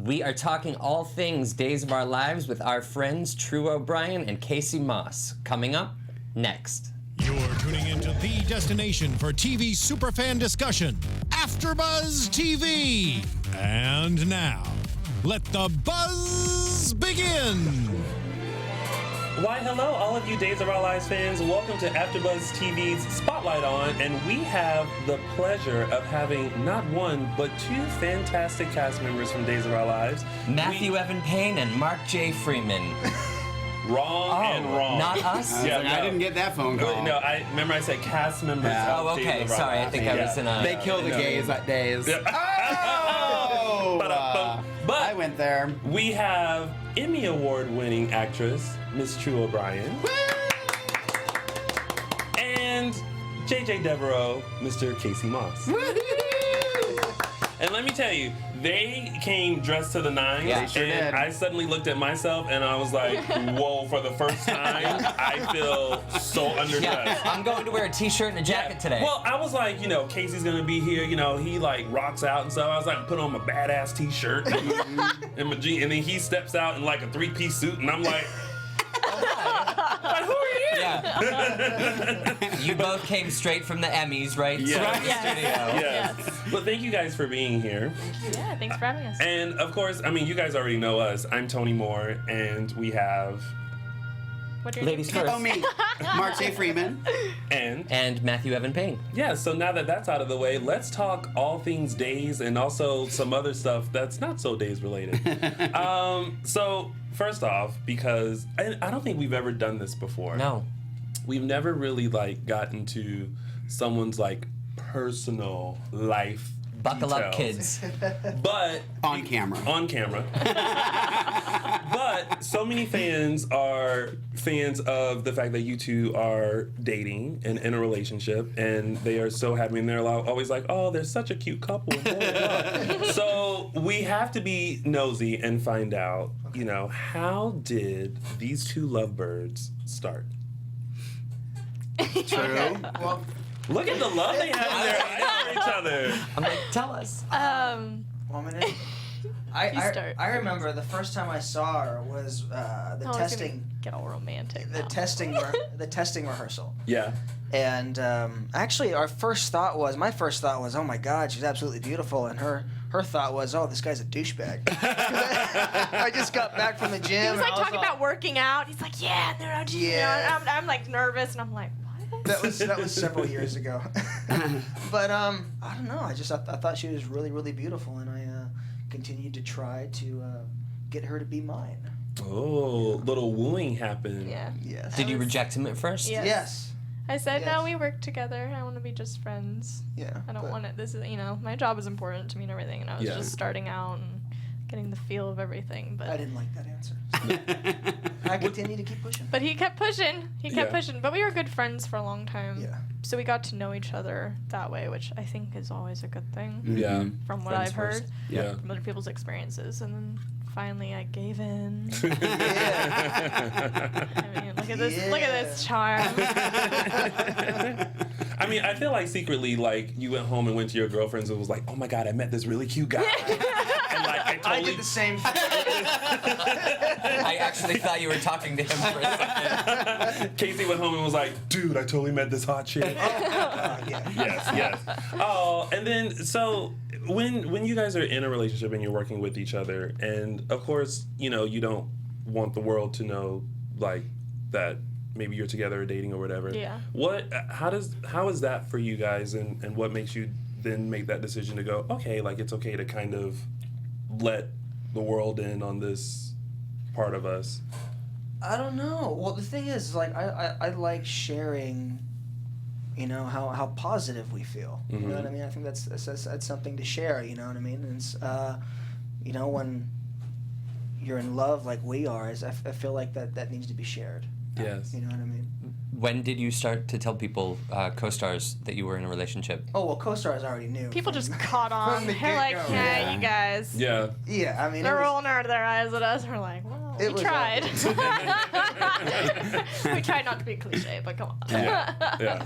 We are talking all things Days of Our Lives with our friends True O'Brien and Casey Moss. Coming up next. You're tuning into the destination for TV superfan discussion, AFTERBUZZ TV. And now, let the buzz begin. Why, hello, all of you Days of Our Lives fans. Welcome to AFTERBUZZ TV's Spotlight On, and we have the pleasure of having not one, but two fantastic cast members from Days of Our Lives. Evan Paine and Mark J. Freeman. Wrong and wrong. Not us? Yeah, I didn't get that phone call. No, I remember I said cast members. Yeah. of Oh, Days okay. of Our Sorry, I Lives. think I was in a... They killed the gays that days. Yeah. Oh! But I went there. we have Emmy Award-winning actress, Miss True O'Brien. Woo! And JJ Devereaux, Mr. Casey Moss. Woo-hoo! And let me tell you, they came dressed to the nines, Yeah, and sure did. I suddenly looked at myself and I was like, whoa, for the first time, I feel so underdressed. Yeah, I'm going to wear a t-shirt and a jacket today. Well, I was like, you know, Casey's gonna be here, you know, he like rocks out and stuff. I was like, put on my badass t-shirt and my jeans, and then he steps out in like a three-piece suit, and I'm like, like, who are you? Yeah. You both came straight from the Emmys, right? Yes. From the studio. Yes. But thank you guys for being here. Yeah, thanks for having us. And of course, I mean, you guys already know us. I'm Tony Moore, and we have What are your Ladies names? first. Oh, me. Mark J. Freeman. and And Evan Paine. yeah. So now that that's out of the way, let's talk all things Daze and also some other stuff that's not so Daze related. So first off, because I don't think we've ever done this before. No. We've never really like gotten to someone's like personal life. Buckle up, details. kids. But On camera. on camera. But so many fans are fans of the fact that you two are dating and in a relationship, and they are so happy, and they're always like, oh, they're such a cute couple. Blah, blah, blah. So we have to be nosy and find out, you know, how did these two lovebirds start? True. Well, Look at the love they have in their eyes for each other. I'm like, tell us. 1 minute. You I start. I remember the first time I saw her was the I was testing gonna get all romantic. the now. testing the testing rehearsal. Yeah. And actually, my first thought was, oh my God, she's absolutely beautiful, and her thought was, oh, this guy's a douchebag. I just got back from the gym. He was like and I talking about working out. He's like, yeah, they're out. Yeah. You know, and I'm like nervous, and I'm like, what? That was several years ago. But I don't know. I thought she was really, really beautiful, and I continued to try to get her to be mine. Oh, little wooing happened. Yeah. Yes. Did you reject him at first? Yes. Yes. I said, Yes. no, we work together. I want to be just friends. Yeah. I don't but- want it. This is, you know, my job is important to me and everything, and I was Yeah. just starting out and getting the feel of everything. I But didn't like that answer. I continue to keep pushing. but he kept pushing. He kept Yeah. pushing. But we were good friends for a long time. Yeah. So we got to know each other that way, which I think is always a good thing. Yeah. From what Friends I've heard, first. Yeah. from other people's experiences, and then finally I gave in. I mean, look at this! Look at this charm. I mean, I feel like secretly, like, you went home and went to your girlfriends and was like, oh my God, I met this really cute guy. And like, I I totally... did the same thing. I actually thought you were talking to him for a second. Casey went home and was like, dude, I totally met this hot chick. Yeah. Yes. Oh, and then, so, when you guys are in a relationship and you're working with each other, and of course, you know, you don't want the world to know, like, that maybe you're together or dating or whatever. Yeah. How is that for you guys, and what makes you then make that decision to go, okay, like, it's okay to kind of let the world in on this part of us? I don't know. Well, the thing is, like, I like sharing, you know, how positive we feel. You know what I mean? I think that's something to share. You know what I mean? And it's, you know, when you're in love like we are, I feel like that needs to be shared. Yes. You know what I mean? When did you start to tell people, co-stars, that you were in a relationship? Oh, well, co-stars already knew. People from- just caught on. from the They're like, get-go. yeah, you guys. Yeah. Yeah, I mean, They're it was- rolling out their eyes at us. We're like, well, It we was tried. We tried not to be cliche, but come on. Yeah.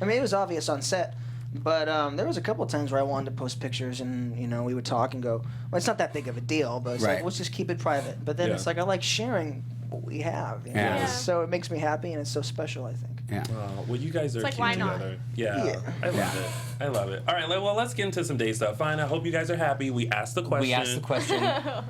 I mean, it was obvious on set. But there was a couple of times where I wanted to post pictures, and we would talk and go, well, it's not that big of a deal, but it's like, let's just keep it private. But then it's like I like sharing what we have. Yeah. So it makes me happy, and it's so special, I think. Yeah. Well, you guys are like, cute why not? together. Yeah. I love it. I love it. All right, well, let's get into some Daze stuff. Fine. I hope you guys are happy. We asked the question. We asked the question.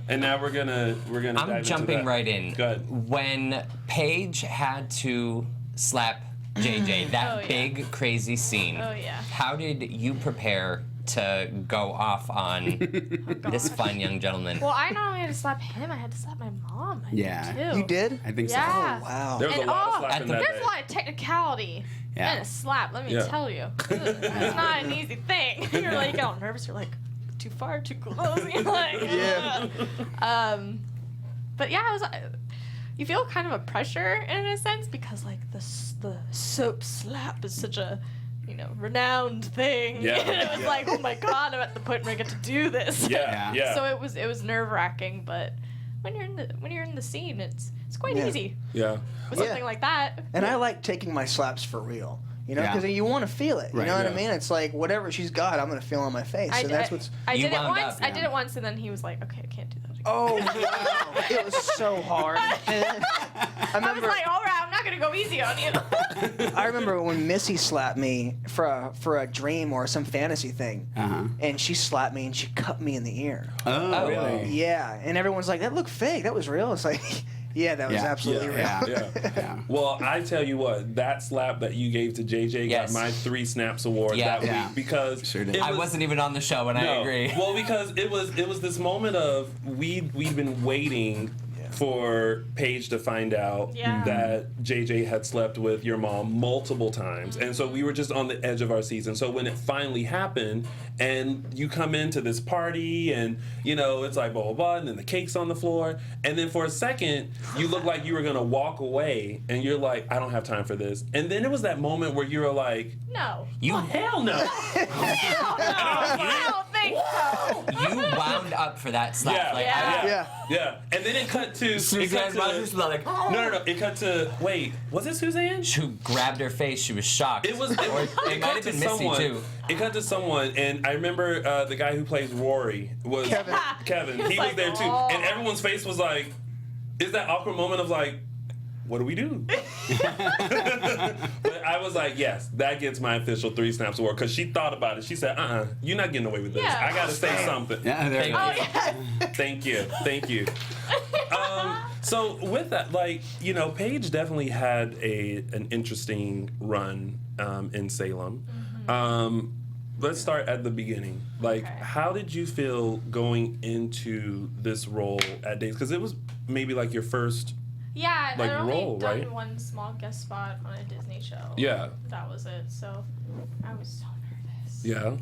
And now we're gonna dive I'm jumping into that. right in. Go ahead. When Paige had to slap JJ, that Oh, yeah. big crazy scene. Oh, yeah. How did you prepare to go off on this fine young gentleman? Well, I not only had to slap him, I had to slap my mom. I Yeah. think, too. You did? I think Yeah. Oh, wow. There was a And lot of oh, slapping that there's day. a lot of technicality. Yeah. And a slap, let me Yeah. tell you. It's not an easy thing. You're like all nervous. You're like, too far, too close. You're like, Yeah. But yeah, it was. You feel kind of a pressure in a sense because like the soap slap is such a renowned thing. Yeah. And it was like, oh my god, I'm at the point where I get to do this. Yeah, yeah. So it was nerve wracking, but when you're in the scene, it's quite Yeah. easy Yeah. with Yeah. something like that. And I like taking my slaps for real. Yeah. Because you want to feel it. You Right. know what I Yeah. mean? It's like whatever she's got, I'm going to feel on my face. I And that's what's. I You did it wound once. up, I yeah. did it once, and then he was like, "Okay, I can't do that again." Oh, wow. It was so hard. I I was remember. like, "All right, I'm not gonna go easy on you." I remember when Missy slapped me for a dream or some fantasy thing, and she slapped me and she cut me in the ear. Oh, really? Yeah, and everyone's like, "That looked fake. That was real." It's like, yeah, that was Yeah. absolutely real. Yeah. Yeah. Well, I tell you what, that slap that you gave to JJ Yes. got my 3 Snaps award Yeah. that Yeah. week because Sure did. it I was- wasn't even on the show, and I No. agree. Well, because it was this moment of we'd been waiting for Paige to find out Yeah. that JJ had slept with your mom multiple times. And so we were just on the edge of our season. So when it finally happened and you come into this party and, it's like blah, blah, blah, and then the cake's on the floor. And then for a second, you look like you were going to walk away and you're like, I don't have time for this. And then it was that moment where you were like, No. You hell no. I don't think so. you wound up for that slap. Yeah, Like, Yeah. Yeah. Yeah. And then it cut to Suzanne was like, No. It cut to was it Suzanne? who grabbed her face. She was shocked. It was. Or it might cut have to been Missy someone. too. It cut to someone, and I remember the guy who plays Rory was Kevin. He was like, there too, "Oh." and everyone's face was like, "Is that awkward moment of like, what do we do?" But I was like, "Yes, that gets my official 3 Snaps award," because she thought about it. She said, "You're not getting away with this. Yeah. I gotta say something." Yeah, there you go. Oh yeah. Thank you. So with that, Paige definitely had an interesting run in Salem. Let's start at the beginning. How did you feel going into this role at Daze? Because it was maybe like your first. Yeah, Like, I'd only role, done right? one small guest spot on a Disney show. Yeah. That was it. So I was so nervous. Yeah.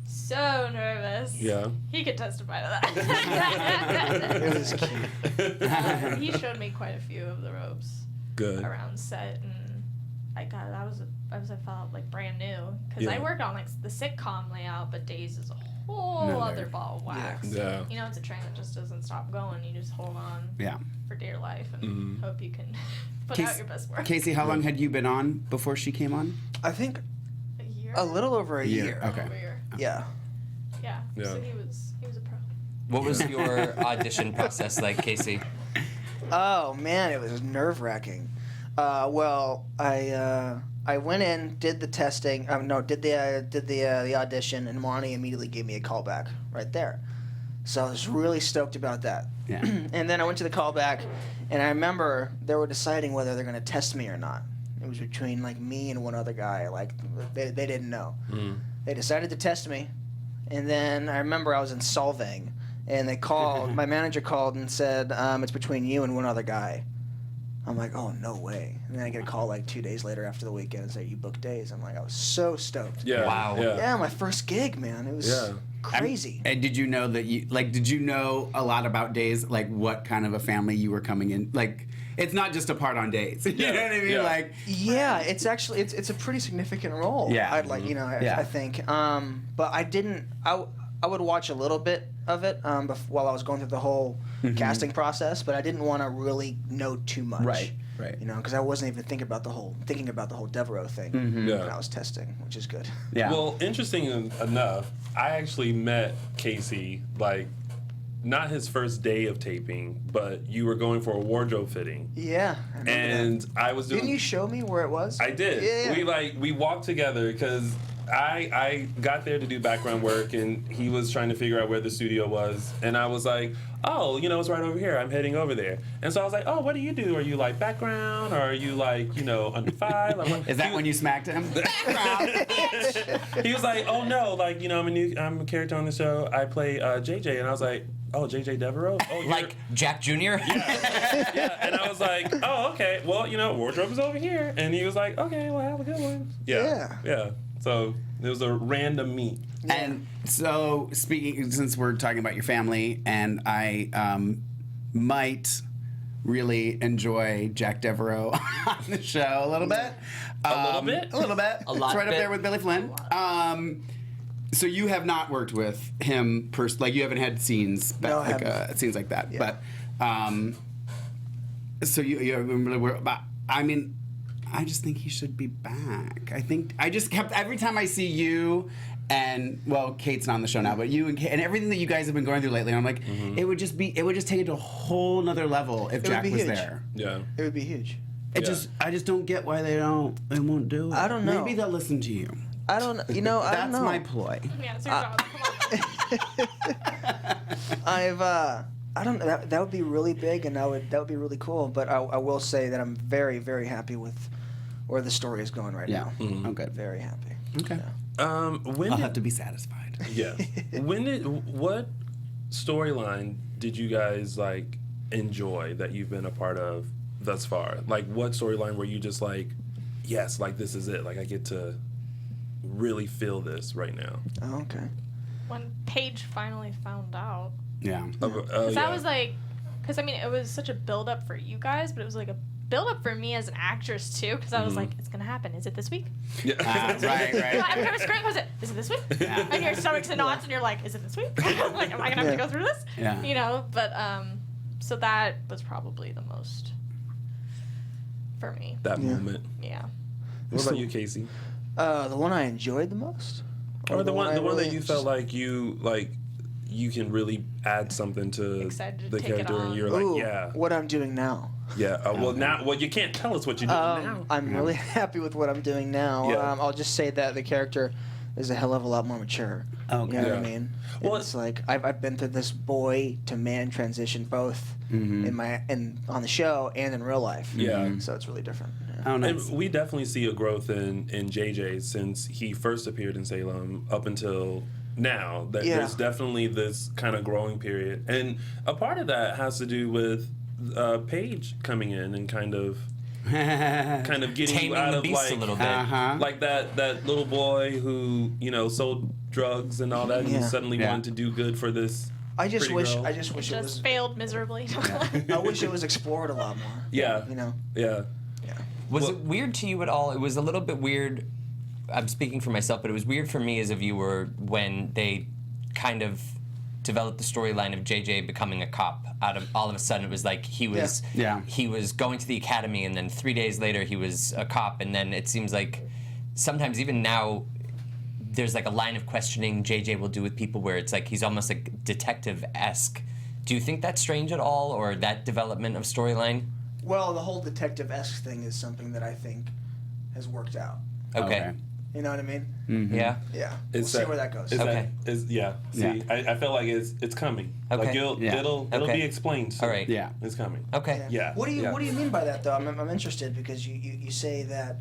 So nervous. Yeah. He could testify to that. It was cute. He showed me quite a few of the ropes Good. around set, and I felt like brand new because I Yeah. worked on like the sitcom layout, but Daze is a whole Another- other ball of wax. Yeah. It's a train that just doesn't stop going. You just hold on Yeah. for dear life and Mm-hmm. hope you can put Case- out your best work. Casey, how long had you been on before she came on? I think A year? a little over a year. Okay. Over a year. Yeah. Yeah. Yeah. So he was a pro. What was your audition process like, Casey? Oh man, it was nerve wracking. Well, I went in, did the testing. Did the audition, and Monty immediately gave me a call back right there. So I was really stoked about that. Yeah. And then I went to the callback, and I remember they were deciding whether they're going to test me or not. It was between me and one other guy. They didn't know. They decided to test me, and then I remember I was in Solvang, and they called. My manager called and said it's between you and one other guy. I'm like, oh no way! And then I get a call 2 days later after the weekend and say you booked Daze. I'm like, I was so stoked. Yeah. Wow. Yeah, my first gig, man. It was crazy. And did you know that did you know a lot about Daze? What kind of a family you were coming in? It's not just a part on Daze. You know what I mean? Yeah. Yeah, it's actually it's a pretty significant role. Yeah. I think. But I didn't. I would watch a little bit of it while I was going through the whole casting process, but I didn't want to really know too much. Right. You know, because I wasn't even thinking about the whole Devereaux thing Yeah. when I was testing, which is good. Yeah. Well, interesting enough, I actually met Casey, like, not his first day of taping, but you were going for a wardrobe fitting. Yeah. I remember And that. I was doing... Didn't you show me where it was? I did. Yeah. We walked together because I got there to do background work, and he was trying to figure out where the studio was, and I was like, oh, you know, it's right over here. I'm heading over there. And so I was like, oh, what do you do? Are you like background, or are you like, you know, under five? Like, Is that when you smacked him? he was like, oh no, like, you know, I'm a character on the show. I play JJ, and I was like, oh, JJ Devereaux? Oh, you're... Like Jack Jr.? Yeah, and I was like, oh, okay. Well, you know, wardrobe is over here. And he was like, okay, well, have a good one. Yeah. So it was a random meet. And so, speaking, since we're talking about your family, and I might really enjoy Jack Devereaux on the show a little bit. A little bit? A little bit. A lot It's right up bit. there with Billy Flynn. So you have not worked with him, like you haven't had scenes, No, I like haven't. scenes like that. Yeah. But so you haven't really worked. But I mean, I just think he should be back. I just kept every time I see you. And well, Kate's not on the show now, but you and Kate, and everything that you guys have been going through lately, I'm like, it would just take it to a whole nother level if Jack be was huge. there. Yeah. It would be huge. I just don't get why they won't do it. I don't know. Maybe they'll listen to you. I don't know. I don't know. That's my ploy. Yeah, it's your job. Come on. I don't know. That would be really big, and that would be really cool. But I will say that I'm very, very happy with where the story is going right Yeah. now. Oh, good. Very happy. Okay. When I'll did, have to be satisfied. yeah. What storyline did you guys like enjoy that you've been a part of thus far? Like, what storyline were you just like, yes, like this is it. Like I get to really feel this right now. Oh, okay. When Paige finally found out. Yeah. Because that was like, because I mean, it was such a build up for you guys, but it was like a build up for me as an actress too, because I was like, it's gonna happen. Is it this week? Yeah. Right. I'm kind of screaming. Was it? Is it this week? Yeah. And your stomach's in knots, and you're like, is it this week? Like, am I gonna have to go through this? Yeah. You know, but so that was probably the most for me. That moment. Yeah. What about you, Casey? The one I enjoyed the most, Or the one I that really you felt like you can really add something to Excited to the take it character, and on. you're Ooh, like, yeah, what I'm doing now. yeah. Well, you can't tell us what you're doing now. I'm really happy with what I'm doing now. Yeah. I'll just say that the character is a hell of a lot more mature. Okay. You know what Yeah. I mean? Well, It's like I've been through this boy to man transition both on the show and in real life. Yeah. So it's really different. Yeah. Oh, nice. And we definitely see a growth in JJ since he first appeared in Salem up until now. That Yeah. there's definitely this kind of growing period, and a part of that has to do with Paige coming in and kind of getting you Taming out the of beast like a little bit. like that little boy who sold drugs and all that, and Yeah. suddenly Yeah. wanted to do good for this. I just pretty wish girl. it was. Just failed miserably. I wish it was explored a lot more. Yeah. You know. Yeah. Was Well- it weird to you at all? It was a little bit weird. I'm speaking for myself, but it was weird for me as a viewer when they kind of developed the storyline of JJ becoming a cop. Out of all of a sudden, it was like he was he was going to the academy, and then 3 days later he was a cop, and then it seems like sometimes even now there's like a line of questioning JJ will do with people where it's like he's almost like detective-esque. Do you think that's strange at all, or that development of storyline? Well, the whole detective-esque thing is something that I think has worked out. Okay. You know what I mean? Yeah. Yeah. We'll see where that goes. Okay. Yeah. See, I feel like it's coming. Okay. Like it'll Okay. be explained soon. All right. Yeah. It's coming. Okay. Yeah. What do you Yeah. What do you mean by that, though? I'm interested because you say that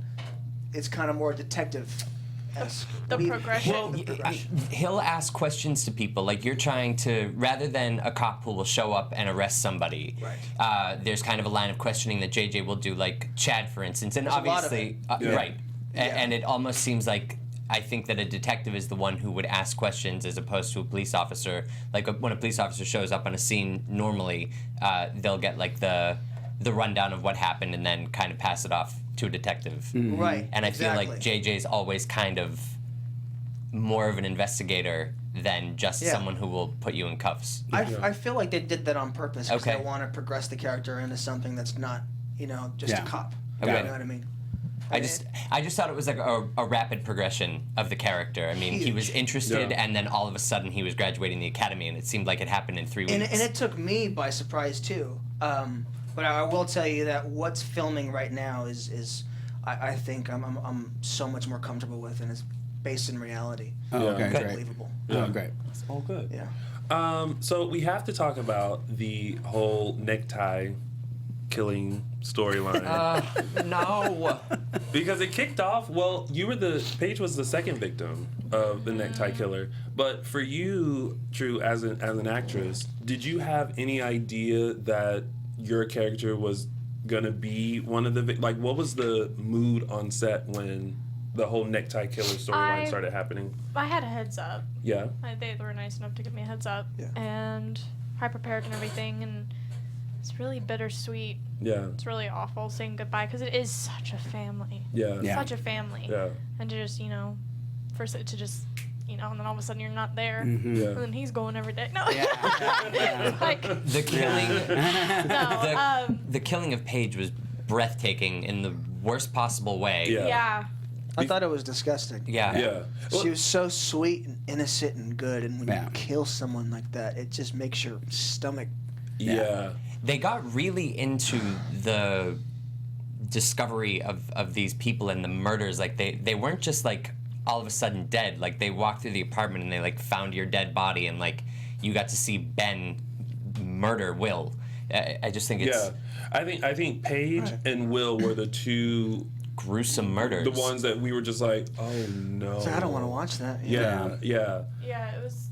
it's kind of more detective-esque. The What do you- progression. Well, the progression. he'll ask questions to people. Like you're trying to, rather than a cop who will show up and arrest somebody. Right. There's kind of a line of questioning that JJ will do, like Chad, for instance, and There's a lot of obviously, Yeah. right. Yeah. And it almost seems like I think that a detective is the one who would ask questions as opposed to a police officer. Like when a police officer shows up on a scene, normally they'll get like the rundown of what happened and then kind of pass it off to a detective. Right. And I feel like exactly. JJ's always kind of more of an investigator than just Yeah. someone who will put you in cuffs. I feel like they did that on purpose because Okay. they want to progress the character into something that's not, just Yeah. a cop. Okay. You know what I mean? I just thought it was like a rapid progression of the character. I mean, he was Huge. interested, Yeah. and then all of a sudden he was graduating the academy, and it seemed like it happened in 3 weeks. And it took me by surprise too. But I will tell you that what's filming right now is I think I'm so much more comfortable with, and it's based in reality. Oh, Yeah. okay, It's great. believable. Oh, great. It's all good. Yeah. So we have to talk about the whole necktie killing storyline. No. Because it kicked off, well, Paige was the second victim of the necktie killer. But for you, True, as an actress, did you have any idea that your character was gonna be one of the what was the mood on set when the whole necktie killer storyline started happening? I had a heads up. Yeah. They were nice enough to give me a heads up. Yeah. And I prepared and everything, and it's really bittersweet. Yeah. It's really awful saying goodbye because it is such a family. Yeah. Yeah. Such a family. Yeah. And to just, first to just, and then all of a sudden you're not there. Yeah. And then he's going every day. No. Yeah. Like, The killing, no. the killing of Paige was breathtaking in the worst possible way. Yeah. Yeah. I thought it was disgusting. Yeah. Yeah. Well, She was so sweet and innocent and good, and when Yeah. you kill someone like that, it just makes your stomach. yeah. They got really into the discovery of these people and the murders. Like they weren't just like all of a sudden dead. Like they walked through the apartment and they like found your dead body, and like you got to see Ben murder Will. I just think it's Yeah. I think Paige and Will were the two gruesome murders. the ones that we were just like, oh no. So I don't want to watch that. Yeah. Yeah. Yeah, it was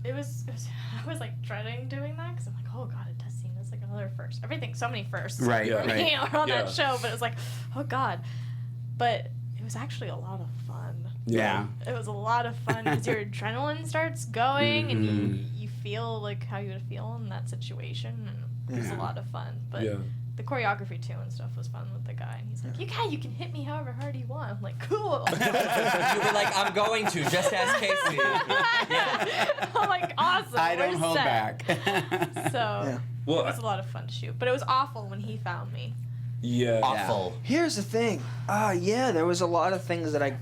I was like dreading doing that because I'm like, oh god, it does seem as like another first. Everything, so many firsts. Right, Yeah. right. On Yeah. that show, but it was like, oh god. But it was actually a lot of fun. Yeah. It was a lot of fun because your adrenaline starts going and you feel like how you would feel in that situation, and it was a Yeah. lot of fun. But Yeah. the choreography too and stuff was fun with the guy, and he's like, you can hit me however hard you want. I'm like, cool. You were like, I'm going to, just ask Casey. Yeah. I'm like, awesome. I don't we're hold set. back. So Well, it was a lot of fun to shoot, but it was awful when he found me. Yeah. Awful. Here's the thing. There was a lot of things that I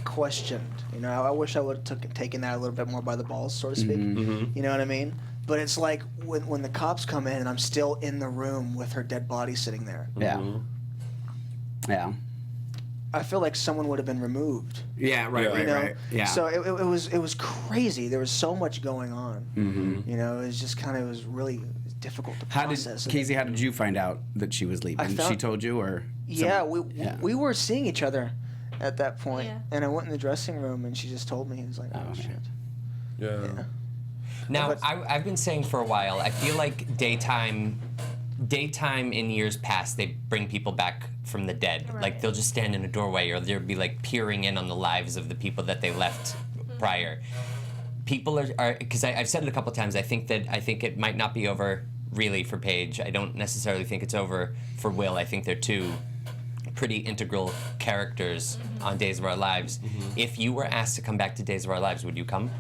questioned. I wish I would have taken that a little bit more by the balls, so to speak. You know what I mean? But it's like when the cops come in and I'm still in the room with her dead body sitting there. Yeah. Yeah. I feel like someone would have been removed. Yeah, right, Yeah. right, You know? right. Yeah. So it was crazy. There was so much going on. Mm-hmm. It was just kind of really difficult to process. Casey, how did you find out that she was leaving? She told you, or? Yeah, someone- we were seeing each other at that point, Yeah. and I went in the dressing room and she just told me. It was like, oh, Oh, shit. Yeah. Yeah. Now, But- I've been saying for a while, I feel like daytime in years past, they bring people back from the dead. Right. Like, they'll just stand in a doorway, or they'll be, like, peering in on the lives of the people that they left prior. People are because I've said it a couple times, I think it might not be over, really, for Paige. I don't necessarily think it's over for Will. I think they're two pretty integral characters on Days of Our Lives. If you were asked to come back to Days of Our Lives, would you come?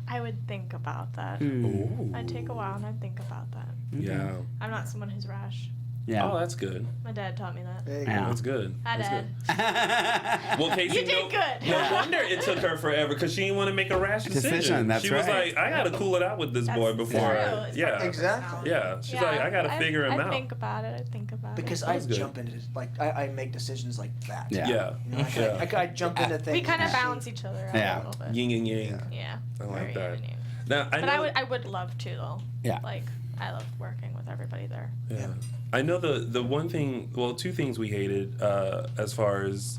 I would think about that. Ooh. I'd take a while and I'd think about that. Yeah. I'm not someone who's rash. Yeah. Oh, that's good. My dad taught me that. There you go. Yeah. That's good. Hi, That's Dad. good. Well, Casey, You did good. No wonder it took her forever because she didn't want to make a rash decision. That's she was right. like, I gotta cool it out with this boy That's before. true. I, It's yeah. part of Exactly. Yeah. She's like, I gotta figure him I'd out. think about it. I'd think about Because it. I That's good. jump into I make decisions like that. Yeah. Yeah. I jump into things. We kind of and balance each other out Yeah. a little bit. Yin and yang. Yeah. I like very that. yin and yang. Now I But know. I would love to though. Yeah. Like I love working with everybody there. Yeah. I know the one thing, well, two things we hated as far as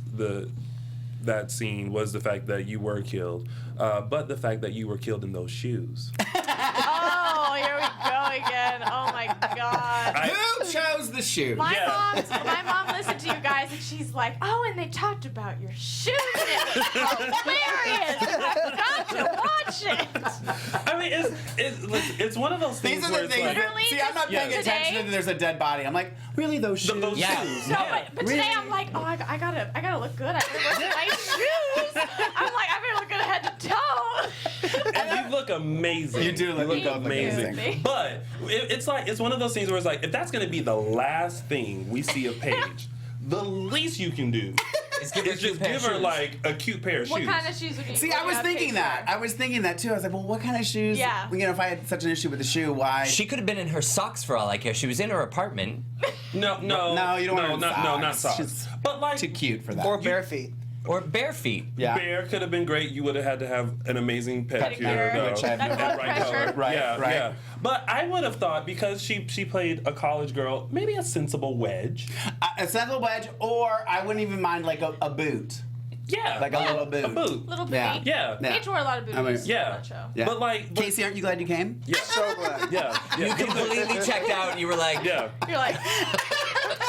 that scene was the fact that you were killed, but the fact that you were killed in those shoes. Oh, here we go again. Oh my god. Who chose the shoe? My Yeah. my mom listened to you guys and she's like, oh, and they talked about your shoes. It was hilarious. I've got to watch it. I mean, it's one of those things These are where the it's things. like, Literally See, I'm not paying just attention today- to there's a dead body. I'm like, really, those shoes? those Yeah. shoes. No, yeah. but today I'm like, oh, I gotta look good. I better wear some nice shoes. I'm like, I better look good ahead look amazing. You do look amazing. amazing. But it's like it's one of those things where it's like if that's gonna be the last thing we see of Paige, the least you can do Is give her is just give her like a cute pair of What shoes. kind of shoes would you? See, I was thinking that. I was thinking that too. I was like, well, what kind of shoes? Yeah. You know, if I had such an issue with the shoe, why? She could have been in her socks for all I care. She was in her apartment. No, you don't want her in not socks. socks. She's But like too cute for that. Or bare feet. Or bare feet. Yeah. Bear could have been great. You would have had to have an amazing pedicure, Pedicure. though. Which I have That's no- blood Right pressure. color. Right, yeah, right. yeah. But I would have thought because she played a college girl, maybe a sensible wedge. A sensible wedge, or I wouldn't even mind like a boot. Yeah, Like a little boot. A boot. Little booty. Yeah. Yeah. Yeah. Paige wore a lot of booties I mean, on yeah. that show. Yeah. But like, Casey, aren't you glad you came? yeah, So glad. yeah, yeah. You completely checked out. You were like, Yeah, You're like,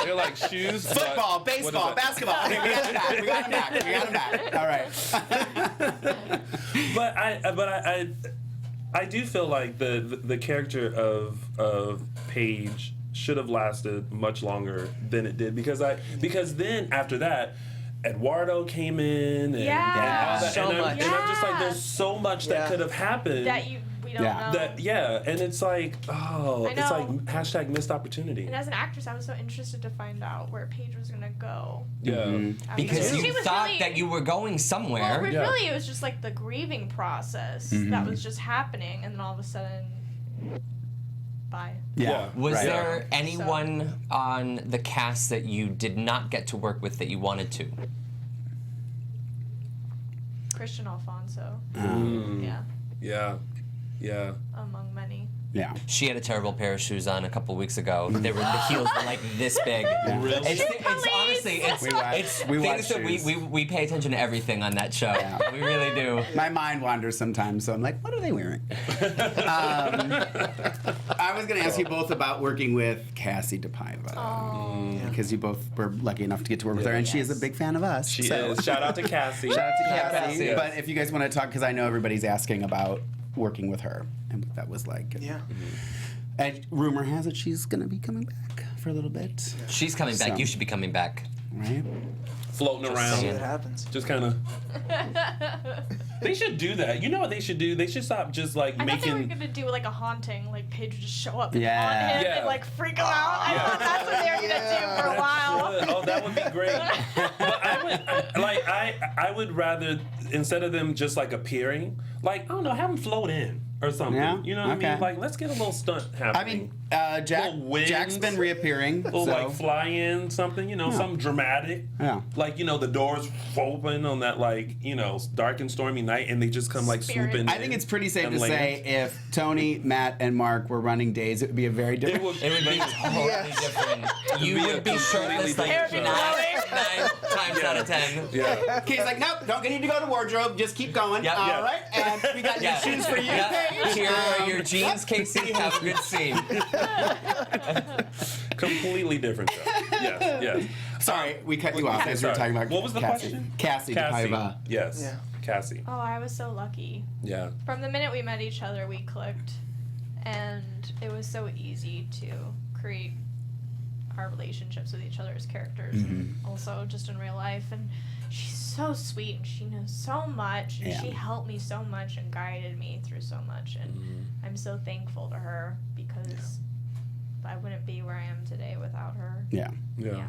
they're like shoes. but- Football, what baseball, is that? basketball. Okay, we got him back. We got him back. We got him back. All right. But I do feel like the character of Paige should have lasted much longer than it did because then after that Eduardo came in and, Yeah. all that, So and I'm just like much. there's so much that Yeah. could have happened we don't Yeah. know. and it's like I it's like know. hashtag missed opportunity. And as an actress, I was so interested to find out where Paige was gonna go. Yeah. after because this. She you was thought really- that you were going somewhere. Well, Yeah. really, it was just like the grieving process that was just happening, and then all of a sudden, bye. Yeah. Was Right. there anyone on the cast that you did not get to work with that you wanted to? Christian Alfonso. Mm. Yeah, Yeah. among many. Yeah. She had a terrible pair of shoes on a couple weeks ago. The heels were like this big. Really? It's honestly, it's, We watch- it's we things watch that shoes. we pay attention to everything on that show. Yeah. We really do. My mind wanders sometimes, so I'm like, what are they wearing? I was going to ask you both about working with Cassie DePaiva. Oh, Because you both were lucky enough to get to work with her, and she is a big fan of us. She so. is. Shout out to Cassie. Shout out to Cassie. Cassie. But if you guys want to talk, because I know everybody's asking about working with her, and what that was like. Yeah. And rumor has it she's going to be coming back for a little bit, She's coming back. So. You should be coming back. right? Floating Just around. See saying. what happens. Just kind of. They should do that. You know what they should do? They should stop just like I thought they were making. gonna do like a haunting, like Paige would just show up and Yeah. haunt him Yeah. and like freak him out. I Yeah. thought that's what they were gonna do for a while. Good. Oh, that would be great. But I would rather instead of them just like appearing, like I don't know, have them float in or something. Yeah? You know what I Okay. mean? Like let's get a little stunt happening. I mean, Jack, Little winds. Jack's been reappearing. little so. like fly in something, you know, something dramatic. Yeah. Like, you know, the doors open on that like, you know, dark and stormy night and they just come like Spirit. swooping I think in it's pretty safe and to land. say if Tony, Matt, and Mark were running Days, it would be a very It different. would, It would be totally different. You be a would be shirtless like completely nine different times out of 10. yeah. He's like, nope, don't need to go to wardrobe. Just keep going. Yep. All Yeah. right, and we got Yeah. new shoes for you, Yeah. Paige. Here are your jeans, Casey. Have a good scene. Completely different show. Yes, yes. Sorry, we cut you off as we were Sorry. talking about What was the Cassie. question? Cassie DePaiva. Yes. Yeah. Cassie. Oh, I was so lucky. Yeah. From the minute we met each other, we clicked, and it was so easy to create our relationships with each other as characters, and also just in real life. And she's so sweet, and she knows so much, and Yeah. she helped me so much and guided me through so much. And I'm so thankful to her because I wouldn't be where I am today without her. Yeah. Yeah.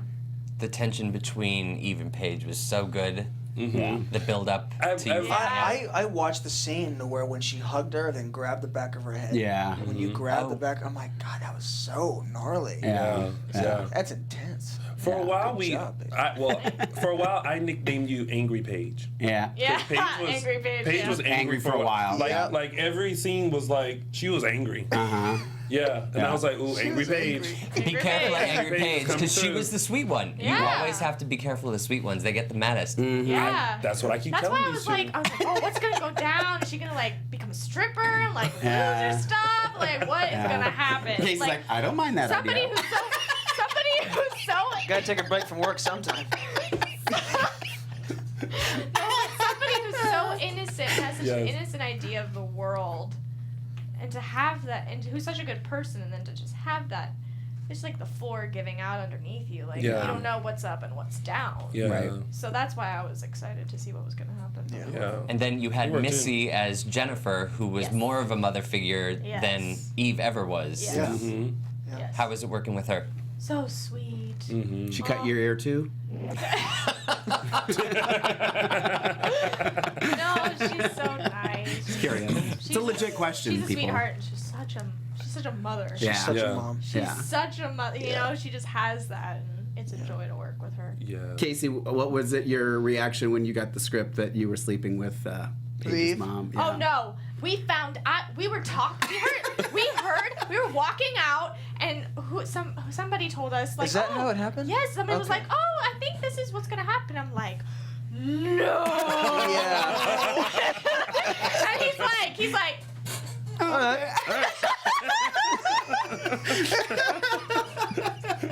The tension between Eve and Paige was so good. Yeah. The build up I've- to you. I've- I watched the scene where when she hugged her, then grabbed the back of her head. Yeah. When you grab the Oh. back, I'm like, God, that was so gnarly. Yeah. Yeah. That's intense. For a while, Good job, babe. for a while, I nicknamed you Angry Paige. Yeah. Yeah, Paige was, angry Paige. Paige yeah. was Angry for a while. Like, Yeah. like every scene was like she was angry. Uh-huh. Yeah, and Yeah. I was like, ooh, Angry was Paige. angry. Be careful of Angry Paige Paige comes because she through. was the sweet one. You Yeah. always have to be careful of the sweet ones. They get the maddest. Yeah. That's what I keep That's telling why I these was two. like, oh, what's gonna go down? Is she gonna like become a stripper? Like Yeah. lose her stuff? Like what is Yeah. gonna happen? Casey's like, I don't mind that somebody idea. who's so Gotta take a break from work sometime. somebody who's so innocent has such an Yes. innocent idea of the world, and to have that, and who's such a good person, and then to just have that, it's like the floor giving out underneath you. Like Yeah. you don't know what's up and what's down. Yeah. Right. So that's why I was excited to see what was going to happen. Yeah. And then you had You were too. Missy as Jennifer, who was Yes. more of a mother figure Yes. than Eve ever was. Yes. Yeah. Mhm. Yes. How was it working with her? So sweet. Mhm. She cut your ear too? No, she's so nice. Just curious. It's a legit question, She's a people. sweetheart. And she's such a mother. Yeah. Such Yeah. a mom. She's Yeah. such a mother. You know, she just has that, and it's a joy to work with her. Yeah. Casey, what was it your reaction when you got the script that you were sleeping with Paige's Eve? mom? Oh no, we found we were talking. We were walking out, and somebody told us like, Is that oh, how it happened? Yes, somebody was Okay. like, oh, I think this is what's gonna happen. I'm like, no. Yeah. And he's like.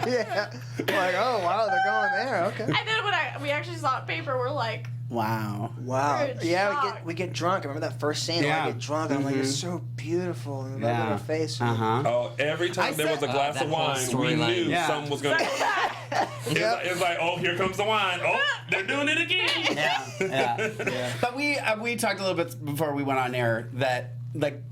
Yeah. Like, oh wow, they're going there. Okay. And then when we actually saw it paper, we're like, Wow. Wow. We're in Yeah, shock. we get drunk. I remember that first scene where Yeah. I get drunk and I'm like, it's so beautiful and love in her face. And Oh, every time I there was a said- glass that of whole wine, we storyline. knew Yeah. something was gonna. It's like, oh, here comes the wine. Oh, they're doing it again. Yeah. But we talked a little bit before we went on air that like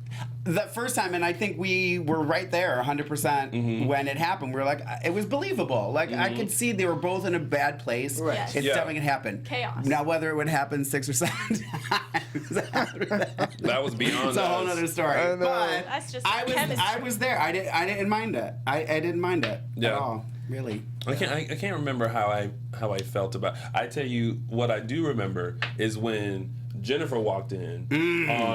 that first time, and I think we were right there 100% when it happened. We were like, it was believable. Like I could see they were both in a bad place. Right. Yes. It's Yeah. definitely gonna happen. Chaos. Now whether it would happen 6 or 7 times That was beyond. it's a whole us. other story. I know. But That's just I chemistry. was there. I didn't mind it. I didn't mind it Yeah. at all. Really. I can't remember how I felt about. I tell you what I do remember is when Jennifer walked in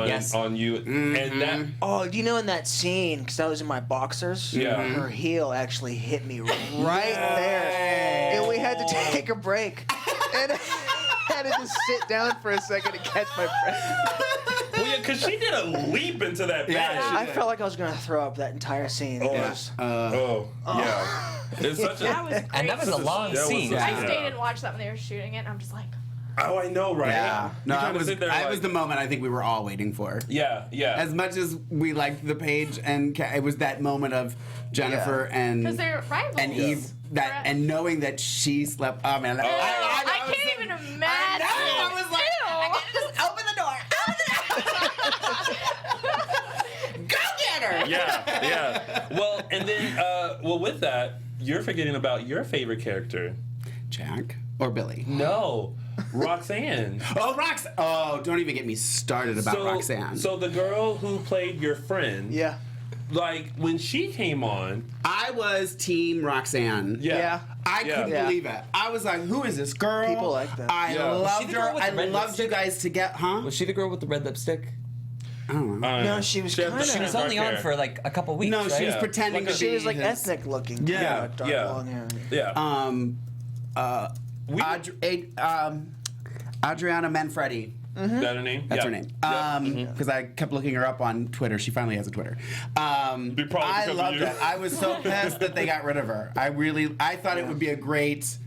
Yes. on you, and that Oh, do you know in that scene, because I was in my boxers, Yeah. her heel actually hit me right there. And we had to take a break. And I had to just sit down for a second to catch my breath. well, yeah, because she did a leap into that bed. Yeah, I felt like I was going to throw up that entire scene. It Oh, was- yeah. It's such a. that was great. And that was a long That was scene. such a- I Yeah. stayed and watched that when they were shooting it, and I'm just like, Oh, I know, right? Yeah. No, You I kinda was sit there I like- was the moment I think we were all waiting for. Yeah, yeah. As much as we liked the Paige and it was that moment of Jennifer because and they're rivals. Eve and knowing that she slept. Oh man, I was can't thinking- even imagine. I was like, I gotta just open the door. Go get her. Yeah, yeah. Well, and then, with that, you're forgetting about your favorite character. Jack or Billy? No, Roxanne. Oh, Roxanne. Oh, don't even get me started about Roxanne. So the girl who played your friend, Yeah. like when she came on, I was Team Roxanne. Yeah. I Yeah. couldn't Yeah. believe it. I was like, who is this girl? People like that. I Yeah. Was she loved the girl her. with I the red loved lipstick? you guys to get, huh? Was she the girl with the red lipstick? I don't know. No, she was had kinda- the She was dark only on hair. for like a couple weeks. No, right? she was Yeah. pretending Like to a- be. She was like his- ethnic looking. Yeah. Dark Yeah. long hair. yeah, Adriana Manfredi. that her name? That's Yeah. her name. Yeah. Because I kept looking her up on Twitter. She finally has a Twitter. Probably I because of loved you. it. I was so pissed that they got rid of her. I thought it would be a great,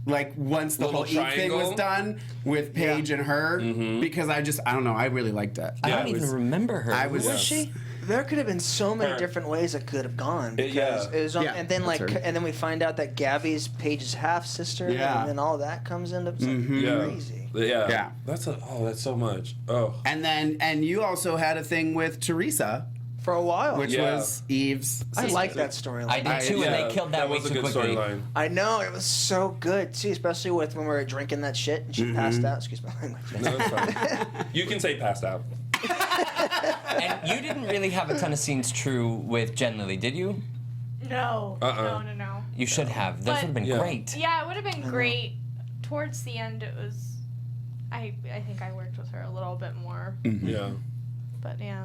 like, once the Little whole Eve thing was triangle? done with Paige and her, because I don't know, I really liked it. I Yeah, don't it even was- remember her. I Who was- was she? There could have been so many Her. different ways it could have gone. Yeah. because it was on, Yeah, and then that's like, her. and then we find out that Gabby's Paige's half sister, Yeah. and then all that comes into it's like Yeah. crazy. Yeah. Yeah. That's so much. Oh. And you also had a thing with Teresa, For a while, which Yeah. was Eve's I sister. like that storyline. I did too, and Yeah, they killed that way was a too good quickly. storyline. I know it was so good too, especially with when we were drinking that shit and she passed out. Excuse my language. No, that's fine. You can say passed out. And you didn't really have a ton of scenes true with Jen Lily, did you? No, no. You should have. Those would have been Yeah. great. Yeah, it would have been great. Towards the end, it was. I think I worked with her a little bit more, Yeah. but yeah.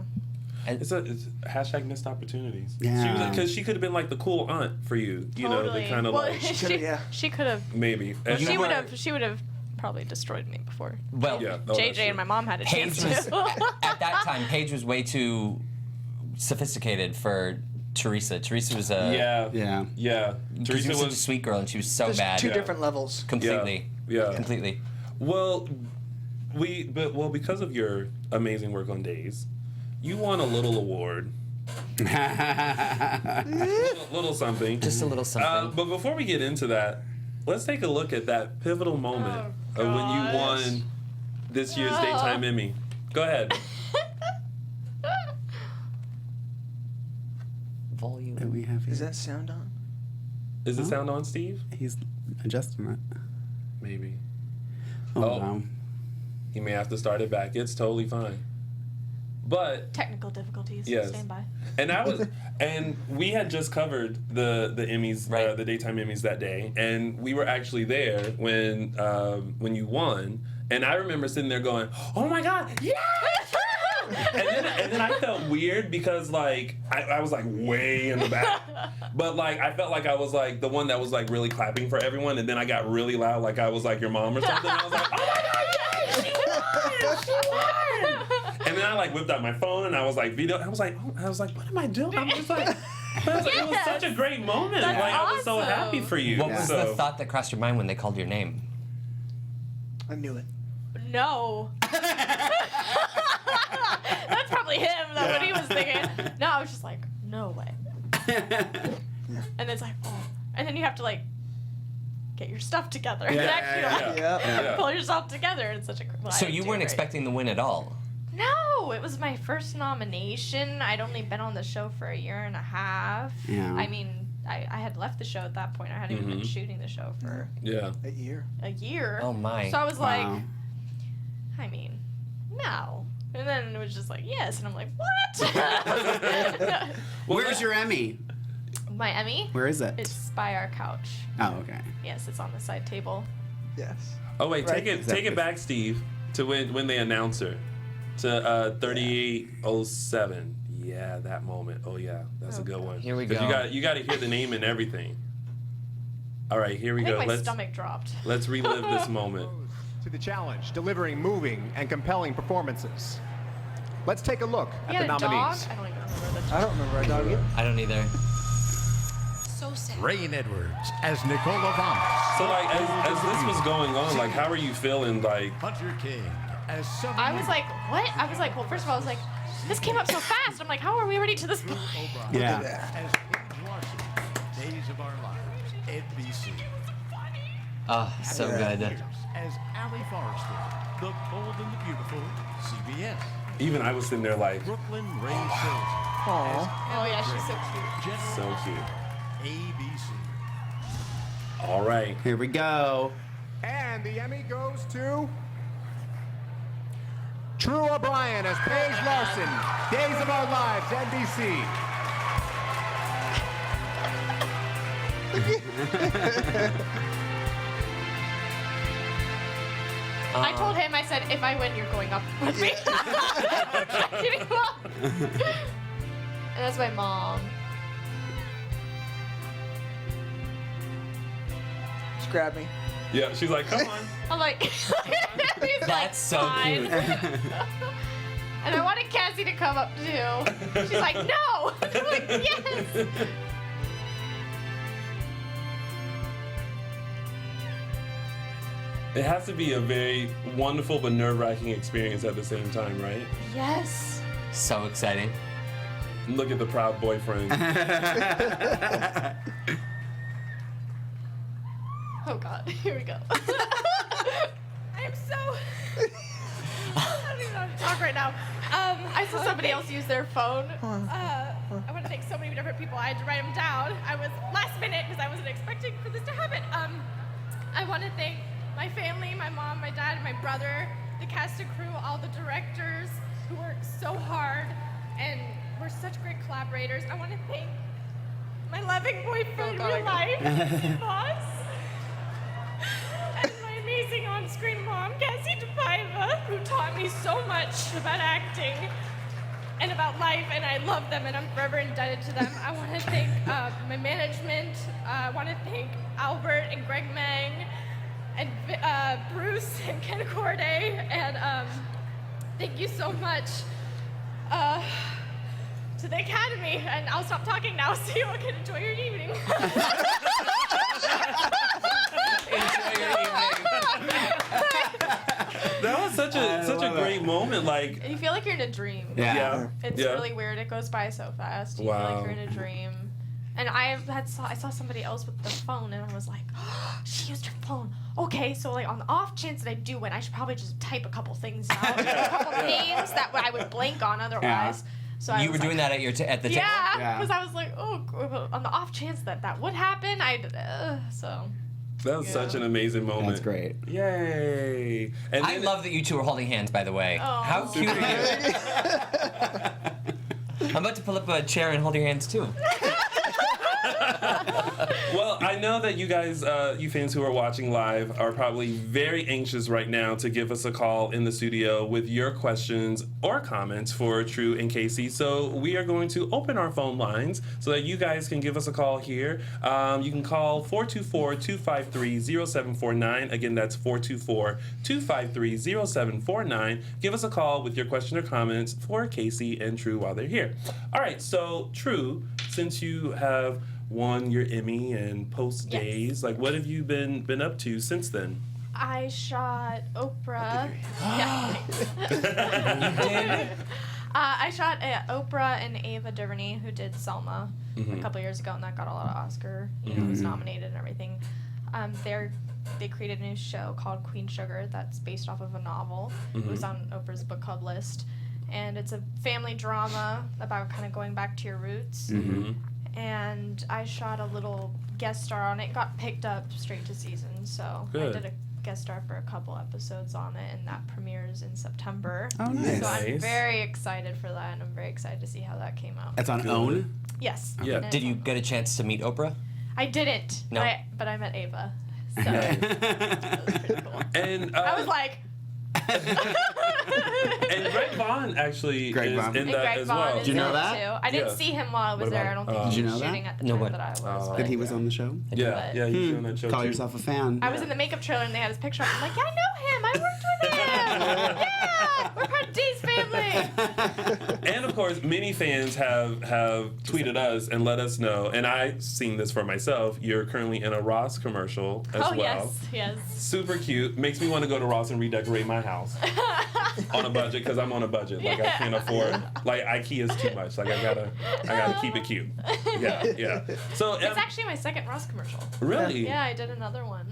It's hashtag missed opportunities. Yeah. Because she could have been like the cool aunt for you. You know, Totally. the kind of well, like she could have. maybe. And She you would were- have. She would have probably destroyed me before. Well, Yeah. Oh, that's JJ true. and my mom had a chance Paige was to. at that time. Paige was way too sophisticated for Teresa. Teresa was a Yeah. Yeah. Teresa Teresa was such a was. sweet girl, and she was so There's bad. two different levels. Completely. Yeah. Completely. Well, because of your amazing work on Daze, you won a little award little something. Just a little something. But before we get into that, let's take a look at that pivotal moment of when you won this year's Daytime Emmy. Go ahead. Volume. We have Is that sound on? Is the sound on, Steve? He's adjusting it. Maybe. Oh, Oh. wow. He may have to start it back. It's totally fine. But Technical difficulties. Yes. Stand by. and we had just covered the Emmys, Right. the Daytime Emmys that day, and we were actually there when you won. And I remember sitting there going, "Oh my God, yeah!" and then I felt weird because like I was like way in the back, but like I felt like I was like the one that was like really clapping for everyone, and then I got really loud like I was like your mom or something. And I was like, "Oh my God, yeah, she won!" And then I like whipped out my phone and I was like video. I was like, what am I doing? I'm just like. It was such a great moment. That's like I was so awesome. happy for you. What was So- the thought that crossed your mind when they called your name? I knew it. No. That's probably him. That's what he was thinking. No, I was just like, no way. And it's like, oh. And then you have to like get your stuff together. And actually like, Yeah. pull yourself together. It's such a. Well, So I you do weren't great. expecting the win at all? No, it was my first nomination. I'd only been on the show for a year and a half. Yeah. I mean, I had left the show at that point. I hadn't even been shooting the show for Yeah. A year. a year. Oh my. So I was like, Wow. I mean, no. And then it was just like, yes. And I'm like, what? Where's your Emmy? My Emmy? Where is it? It's by our couch. Oh, okay. Yes, it's on the side table. Yes. Oh wait, Right. take it back, Steve, to when they announce her to 3807. Yeah, that moment. Oh yeah, that's a good one. Here we 'Cause go. You got to hear the name and everything. All right, here we I think go. my stomach dropped. Let's relive this moment. To the challenge, delivering moving and compelling performances. Let's take a look He at had the a dog? nominees. I don't even remember the I don't remember a dog either. I don't either. So sad. Rain Edwards as Nicola Vamos. So like, as this was going on, like, how are you feeling? Like, Hunter King as Summer I was like, what? I was like, well, first of all, I was like, this came up so fast. I'm like, how are we already to this point? Yeah. as Paige Larson, Days of Our Lives, NBC. Oh, so good. As Allie Forrester, The Bold and the Beautiful, CBS. even I was sitting there like, Brooklyn Ray Sills Aw. Oh, yeah, she's so cute. General so cute. ABC. All right. Here we go. And the Emmy goes to True O'Brien as Paige Larson, Days of Our Lives, NBC. I told him, I said, if I win, you're going up with me. Getting him up. And that's my mom. Just grab me. Yeah, she's like, come on. I'm like, he's That's like, so fine. cute. And I wanted Cassie to come up too. She's like, no. I'm like, yes. It has to be a very wonderful but nerve-wracking experience at the same time, right? Yes. So exciting. Look at the proud boyfriend. Oh God, here we go. I'm so. I don't even know how to talk right now. I saw somebody else use their phone. I want to thank so many different people. I had to write them down. I was last minute because I wasn't expecting for this to happen. I want to thank my family, my mom, my dad, my brother, the cast and crew, all the directors who worked so hard and were such great collaborators. I want to thank my loving boyfriend in real life, Boss. And my amazing on-screen mom, Cassie DePaiva, who taught me so much about acting and about life, and I love them, and I'm forever indebted to them. I want to thank my management. I want to thank Albert and Greg Mang, and Bruce and Ken Corday, and thank you so much to the Academy. And I'll stop talking now so you all can enjoy your evening. Enjoy your evening. That was such a great moment. Like, You feel like you're in a dream. yeah, It's yeah. really weird. It goes by so fast. You feel Wow. like you're in a dream. And I saw somebody else with the phone, and I was like, oh, she used her phone. Okay, so like on the off chance that I do win, I should probably just type a couple things out, a couple names that I would blank on otherwise. So I You was were doing like, that at at the table? Yeah, because I was like, oh, on the off chance that would happen, so. That was such an amazing moment. That's great. Yay! And I love that you two are holding hands, by the way. Oh. How cute are you? I'm about to pull up a chair and hold your hands too. Well, I know that you guys, you fans who are watching live, are probably very anxious right now to give us a call in the studio with your questions or comments for True and Casey. So we are going to open our phone lines so that you guys can give us a call here. You can call 424-253-0749. Again, that's 424-253-0749. Give us a call with your question or comments for Casey and True while they're here. All right, so True, since you have won your Emmy and post Daze, like what have you been up to since then? I shot Oprah. Yeah. I shot Oprah and Ava DuVernay, who did Selma a couple years ago, and that got a lot of Oscar. It was nominated and everything. They created a new show called Queen Sugar that's based off of a novel. It was on Oprah's book club list, and it's a family drama about kind of going back to your roots. And I shot a little guest star on it. Got picked up straight to season, so Good. I did a guest star for a couple episodes on it, and that premieres in September. Oh, nice. So I'm Nice. very excited for that, and I'm very excited to see how that came out. That's on Good. OWN? Yes. Yeah. And Did you get a chance to meet Oprah? I didn't. No. But I met Ava. So that was pretty cool. And I was like, and Greg Vaughn actually Greg is Vaughn. in and that Greg as Vaughn well. is Did you know in it that? too. I didn't Yeah. see him while I was What there. about I don't him? think Did he you was know that? shooting at the No, time what? that I was. Oh. but That he was on the show? Yeah, But- yeah, he's doing that show Call too. yourself a fan. I was in the makeup trailer and they had his picture. I'm like, yeah, I know him. I worked with him. Yeah, we're part of Daze family. And of course, many fans have tweeted us and let us know, and I've seen this for myself. You're currently in a Ross commercial as Oh well. yes. Super cute. Makes me want to go to Ross and redecorate my house on a budget because I'm on a budget. Like I can't afford. Like IKEA's too much. Like I gotta keep it cute. Yeah. So It's actually my second Ross commercial. really. Yeah, I did another one,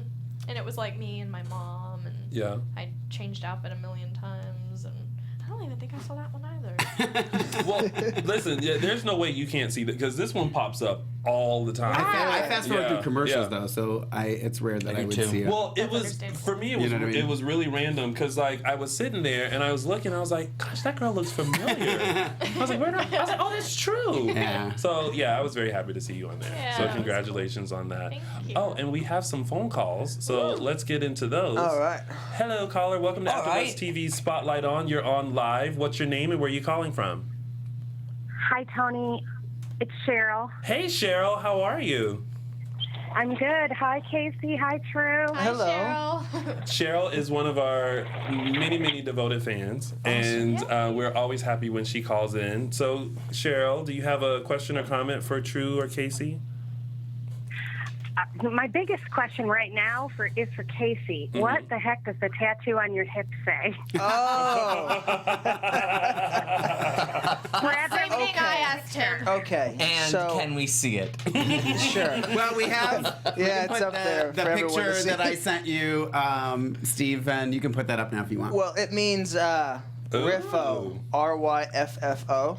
and it was like me and my mom, and Yeah. I changed outfit a million times, and I don't even think I saw that one either. Well, listen. Yeah, there's no way you can't see that because this one pops up all the time. I fast forward Yeah, through commercials yeah. though, so it's rare that I I do would too. see it. Well, it That's was understandable. for me. It was You know what I mean? it was really random because like I was sitting there and I was looking. I was like, "Gosh, that girl looks familiar." I was like, "Where?" I was like, "Oh, that's true." Yeah. So yeah, I was very happy to see you on there. Yeah, So that was congratulations on that. Thank you. Oh, and we have some phone calls. So let's get into those. All right. Hello, caller. Welcome to All AfterBuzz right. TV Spotlight on. You're on live. What's your name and where are you calling from? Hi, Tony. It's Cheryl. Hey, Cheryl. How are you? I'm good. Hi, Casey. Hi, True. Hi, Hello. Cheryl. Cheryl is one of our many devoted fans, and we're always happy when she calls in. So, Cheryl, do you have a question or comment for True or Casey? My biggest question right now is for Casey. What the heck does the tattoo on your hip say? Oh. Same thing I asked him. Okay. And so, can we see it? sure. Well, we have Yeah, it's put up there the for everyone to picture see. that I sent you, Steve, and you can put that up now if you want. Well, it means Riffo, RYFFO.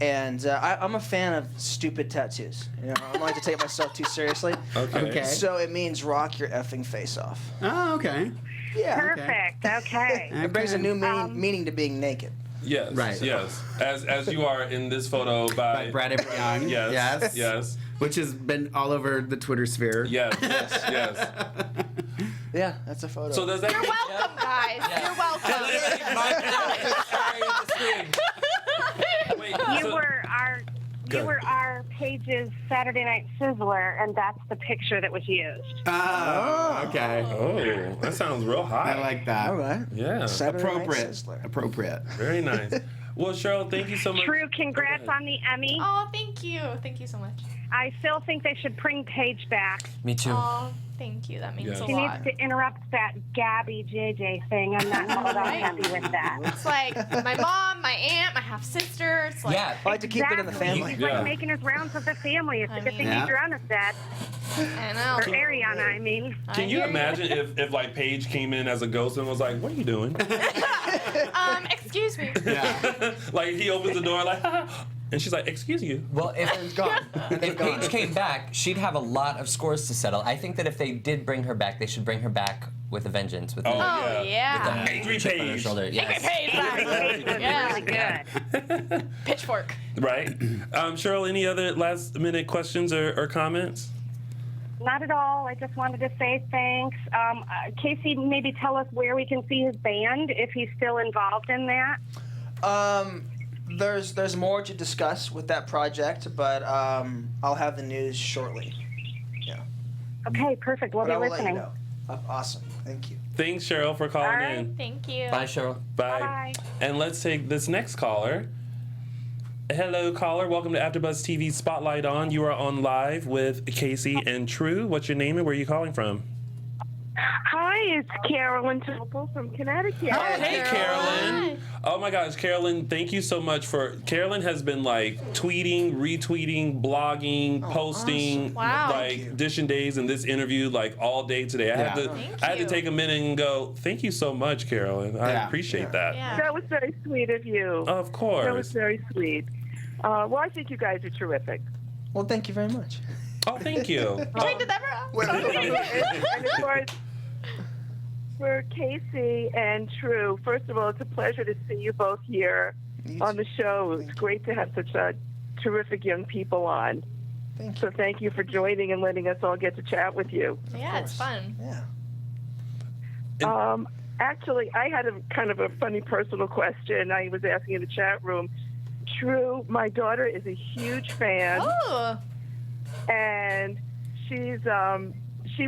And I'm a fan of stupid tattoos. You know, I don't like to take myself too seriously. Okay. So it means rock your effing face off. Oh, okay. Yeah. Perfect. Okay. It brings a new meaning to being naked. Yes. Right. Yes. As you are in this photo By by. Brad Young. Yes. Yes. Which has been all over the Twitter sphere. Yes. Yes. Yeah, that's a photo. So does that? You're welcome, guys. You're welcome. Wait, You so- were our Paige's Saturday Night Sizzler, and that's the picture that was used. Oh, okay. Oh, that sounds real hot. I like that. All right. Yeah. Saturday Night Appropriate. Sizzler. Appropriate. Very nice. Well, Cheryl, thank you so much. True, congrats on the Emmy. Oh, thank you. Thank you so much. I still think they should bring Paige back. Me too. Oh, Thank you. That means Yeah. a She lot. needs to interrupt that Gabby JJ thing. I'm not all that happy with that. It's like my mom, my aunt, my half sister. It's like Yeah. I like to keep it in the family. He's Yeah. like making his rounds with the family. It's a good thing Yeah. Adriana's dead. I know. Or Ariana, I mean. Can you imagine if like Paige came in as a ghost and was like, "What are you doing?" Excuse me. Yeah. Like he opens the door like, and she's like, "Excuse you." Well, if It's gone. if Paige came back, she'd have a lot of scores to settle. I think that if they did bring her back, they should bring her back with a vengeance. With Oh, the, Oh yeah. Angry chip on her Paige. shoulder. Yes. Paige was Yeah. really good. Pitchfork. Right. Cheryl, any other last minute questions or comments? Not at all. I just wanted to say thanks. Casey, maybe tell us where we can see his band if he's still involved in that. There's more to discuss with that project, but I'll have the news shortly. Yeah. Okay, perfect. We'll But I be will let you listening. know. Awesome. Thank you. Thanks, Cheryl, for calling All right. in. Thank you. Bye, Cheryl. Bye. Bye. And let's take this next caller. Hello, caller. Welcome to AfterBuzz TV Spotlight On. You are on live with Casey and True. What's your name and where are you calling from? Hi, it's Carolyn Topol from Connecticut. Hey, Carolyn. Oh my gosh, Carolyn, thank you so much Carolyn has been like tweeting, retweeting, blogging, posting, awesome. Wow. like Dish and Daze and this interview like all day today. I had to you. take a minute and go, thank you so much, Carolyn. I appreciate that. Yeah. That was very sweet of you. Of course. That was very sweet. Well, I think you guys are terrific. Well, thank you very much. Oh, thank you. Wait, did that And as far as for Casey and True, first of all, it's a pleasure to see you both here on the show. It's great to have such terrific young people on. Thank you. So thank you for joining and letting us all get to chat with you. Yeah, it's fun. Yeah. Actually, I had a kind of a funny personal question. I was asking in the chat room. True, my daughter is a huge fan, Oh. and she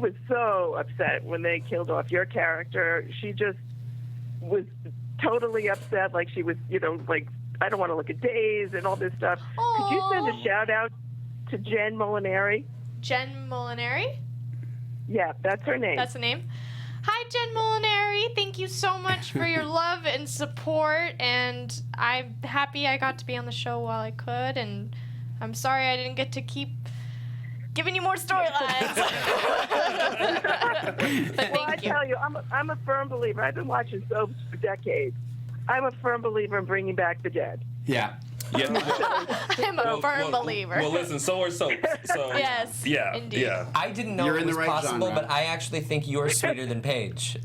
was so upset when they killed off your character. She just was totally upset, like she was, like, I don't want to look at Daze and all this stuff. Could you send a shout out to Jen Molinari? Jen Molinari? Yeah, that's her name. That's the name. Hi, Jen Molinari. Thank you so much for your love and support. And I'm happy I got to be on the show while I could. And I'm sorry I didn't get to keep giving you more storylines. But Well, I thank you. tell you, I'm a firm believer. I've been watching soaps for decades. I'm a firm believer in bringing back the dead. Yeah. Yeah. I'm a firm believer. Well, listen, so are soaps. So Yes, yeah, indeed. yeah. I didn't know You're it in the was right possible, genre. but I actually think you're sweeter than Paige.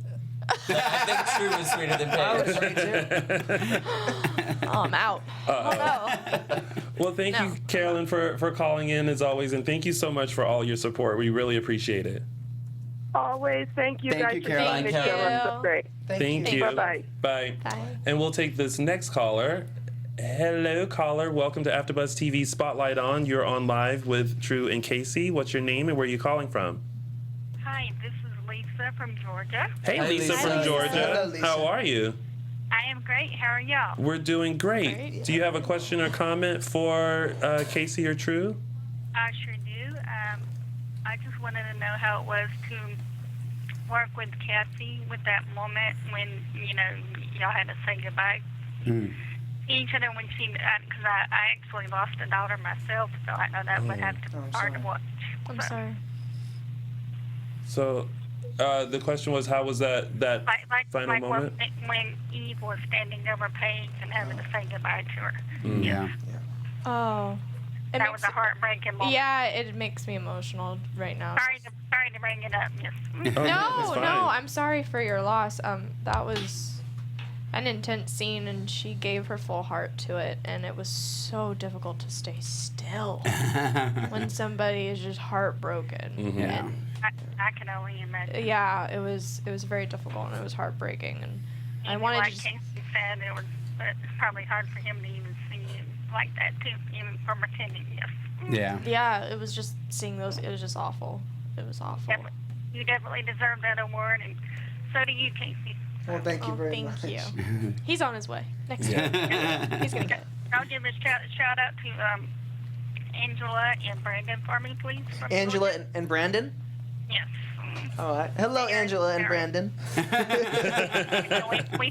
Like, I think True is sweeter than Paige. Oh, I'm out. Oh, no. Well, thank you, Carolyn, for calling in as always, and thank you so much for all your support. We really appreciate it. Always. Thank you Thank guys you, for Caroline. being the show. I'm so great. Thank you. Bye-bye. Bye. Bye. And we'll take this next caller. Hello, caller. Welcome to AfterBuzz TV Spotlight On. You're on live with True and Casey. What's your name and where are you calling from? Hi, this is Lisa from Georgia. Hey, Hi, Lisa Lisa. from Hi, Lisa. Georgia. Hello, Lisa. How are you? I am great. How are y'all? We're doing great. Great. Do you have a question or comment for Casey or True? I sure do. I just wanted to know how it was to work with Kathy with that moment when, y'all had to say goodbye. Each other when she, because I actually lost a daughter myself, so I know that would have to be hard to watch. I'm So, sorry. So the question was, how was that final moment? When Eve was standing over Paige and having to say goodbye to her. Yeah. Oh. It That makes was a heartbreaking moment. Yeah, it makes me emotional right now. Sorry to bring it up, yes. Oh, No, it's fine. no, I'm sorry for your loss. That was an intense scene, and she gave her full heart to it, and it was so difficult to stay still when somebody is just heartbroken. Yeah. I can only imagine. Yeah, it was very difficult, and it was heartbreaking, and I Even wanted like to just, Casey said, it was probably hard for him to even see it like that too, even from pretending. Yes. Yeah. yeah, it was just seeing those, it was just awful. It was awful. You definitely deserve that award, and so do you, Casey. Well, thank you Oh, very thank much. you. He's on his way. Next year. He's going to get it. I'll give a shout out to Angela and Brandon for me, please. from Angela Georgia. and Brandon? Yes. All right. Hello, Angela and Brandon. We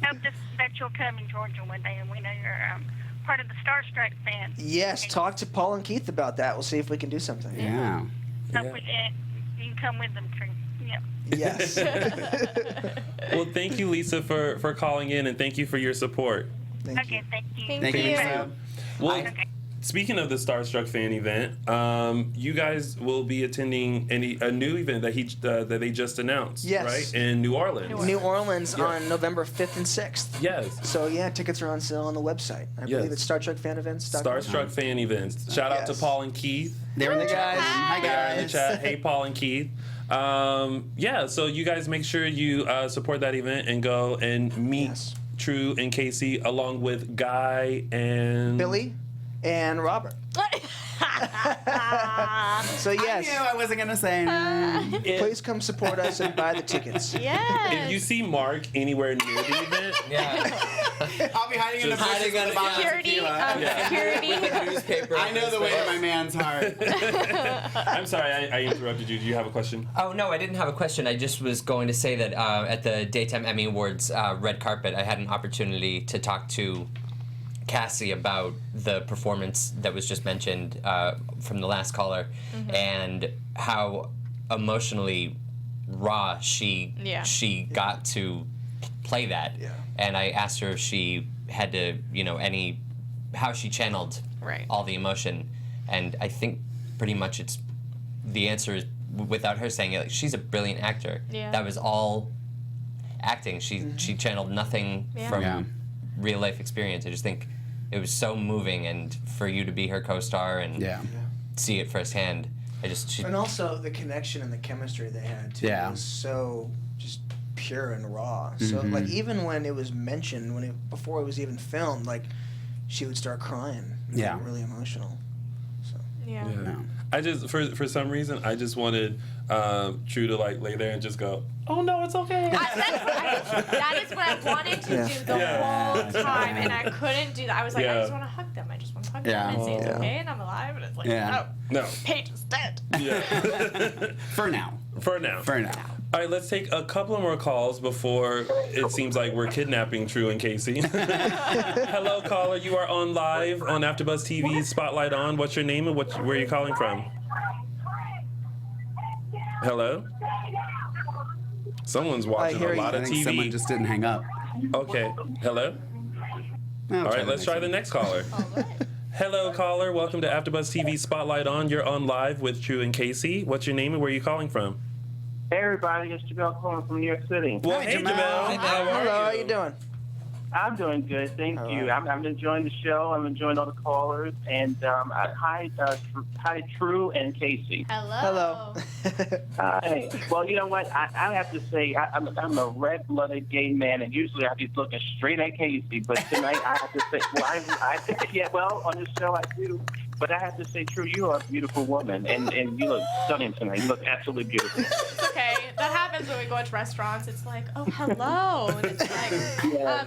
hope that you'll come in Georgia one day, and we know you're part of the Starstruck fans. Yes, talk to Paul and Keith about that. We'll see if we can do something. Yeah. You can come with them, True. Yeah. Yes. Well, thank you, Lisa, for calling in, and thank you for your support. Okay, thank you. Thank you. Lisa. Well, speaking of the Starstruck fan event, you guys will be attending a new event that they just announced, Yes. right? In New Orleans. New Orleans on November 5th and 6th. Yes. So, yeah, tickets are on sale on the website. I believe it's Star Trek Fan Events. Starstruck fan events. Shout out to Paul and Keith. They're in the chat. Hi, They are in the guys. chat. Hey, Paul and Keith. Yeah, so you guys make sure you support that event and go and meet True and Casey along with Guy and Billy and Robert. So yes, I knew I wasn't gonna say anything. please come support us and buy the tickets. If you see Mark anywhere near the event, I'll be hiding in the bushes with a bottle of tequila. Security. Newspaper. I know the way to my man's heart. I'm sorry, I interrupted you. Do you have a question? Oh, no, I didn't have a question. I just was going to say that at the Daytime Emmy Awards red carpet, I had an opportunity to talk to Cassie about the performance that was just mentioned from the last caller and how emotionally raw she got to play that. And I asked her if she had to, how she channeled all the emotion. And I think pretty much the answer is, without her saying it, like, she's a brilliant actor. Yeah. That was all acting. She channeled nothing from real life experience. I just think it was so moving, and for you to be her co-star and see it firsthand, and also the connection and the chemistry they had too was so just pure and raw. So like even when it was mentioned, before it was even filmed, like she would start crying. Get really emotional. So I just for some reason I just wanted True to like lay there and just go, oh no, it's okay. That is what I wanted to do the whole time, and I couldn't do that. I was like, I just want to hug them. I just want to hug them and say it's okay, and I'm alive. And it's like, no, Paige is dead. For now. For now. All right, let's take a couple of more calls before it seems like we're kidnapping True and Casey. Hello, caller. You are on live on AfterBuzz TV. Spotlight on. What's your name and where are you calling from? Hello? Someone's watching a lot of I think TV. someone just didn't hang up. Okay. Hello? All right, let's try the next caller. Hello, caller. Welcome to AfterBuzz TV Spotlight on. You're on live with True and Casey. What's your name and where are you calling from? Hey, everybody. It's Jamel calling from New York City. Well, hey, Jamel. How are you doing? I'm doing good, thank you. I'm enjoying the show. I'm enjoying all the callers. And hi, True and Casey. Hello. Hi. Well, you know what? I have to say, I'm a red-blooded gay man, and usually I'd be looking straight at Casey. But tonight I have to say, well, on this show I do. But I have to say, True, you are a beautiful woman, and you look stunning tonight. You look absolutely beautiful. It's okay. That happens when we go to restaurants. It's like, oh, hello. And it's like,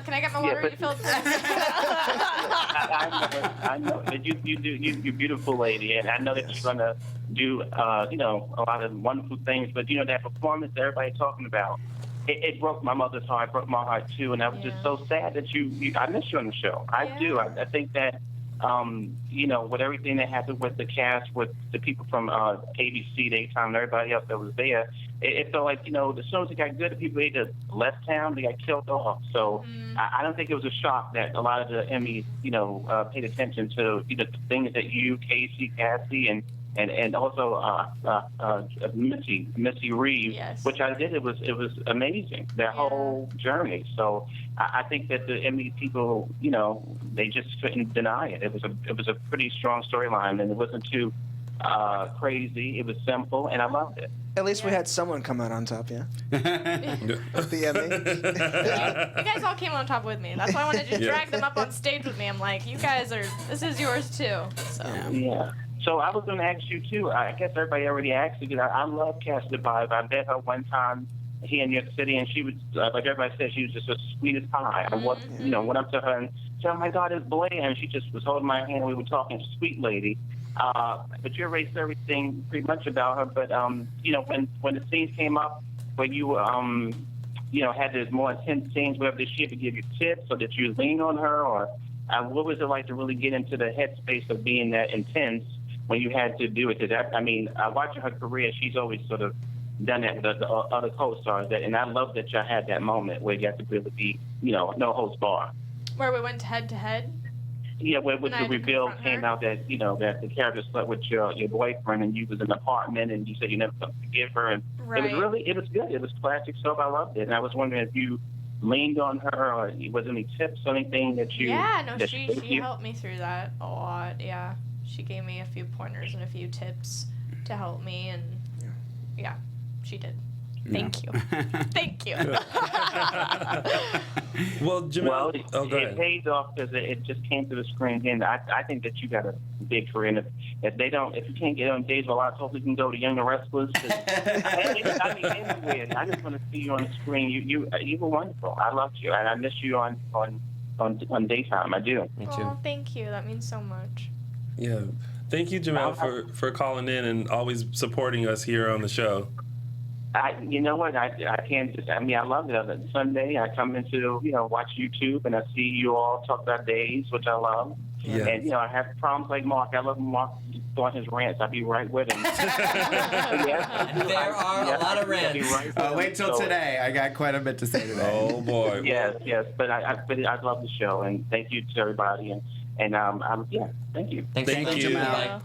can I get my water refilled? I know that you're a beautiful lady, and I know that you're going to do, a lot of wonderful things. But, that performance that everybody's talking about, it broke my mother's heart, broke my heart, too. And I was just so sad that I miss you on the show. I do. I think that, with everything that happened with the cast, with the people from ABC, Daytime, and everybody else that was there, it felt like, as soon as it got good, the people either left town, they got killed off. So I don't think it was a shock that a lot of the Emmys, paid attention to the things that you, Casey, Cassie, and also Missy Reeves, which I did. It was amazing, their whole journey. So I think that the Emmy people, they just couldn't deny it. It was a pretty strong storyline, and it wasn't too crazy. It was simple, and I loved it. At least we had someone come out on top, the Emmy. You guys all came on top with me. That's why I wanted to drag them up on stage with me. I'm like, this is yours too. So. Yeah. So I was going to ask you, too. I guess everybody already asked you. I love Cassie Bive. I met her one time here in New York City, and she was, like everybody said, she was just as sweet as pie. I went up to her and said, oh, my God, it's Blair. And she just was holding my hand, and we were talking, sweet lady. But you erased everything pretty much about her. But you know, when the scenes came up, where you you know, had the more intense scenes, whether did she ever give you tips, or did you lean on her, or what was it like to really get into the headspace of being that intense when you had to do it? Because I mean, watching her career, she's always sort of done that with the other co-stars, and I love that y'all had that moment where you had to really be, you know, no holds bar. Where we went head to head. Yeah, where with the reveal came out that, you know, that the character slept with your boyfriend, and you was in an apartment, and you said you never forgive her, and Right. it was good. It was classic soap. I loved it, and I was wondering if you leaned on her, or was there any tips or anything that you? Yeah, no, that she you? helped me through that a lot. Yeah, she gave me a few pointers and a few tips to help me, and yeah, she did. Thank you. Thank you. Well, Jamel, Well, go ahead. it pays off because it just came to the screen, and I think that you got a big career. And if you can't get on Daze, well, hopefully you can go to Younger Wrestlers. I mean, anywhere. I just want to see you on the screen. You were wonderful. I loved you, and I miss you on daytime. I do. Me too. Oh, thank you. That means so much. Yeah. Thank you, Jamel, for calling in and always supporting us here on the show. You know what? I can't just. I mean, I love it. On Sunday, I come into watch YouTube, and I see you all talk about Daze, which I love. Yeah. And I have problems like Mark. I love Mark on his rants. I'll be right with him. And there are a lot of rants. Wait till today. I got quite a bit to say today. Oh boy. Yes. But I love the show, and thank you to everybody. And thank you. Thank you. Jamal.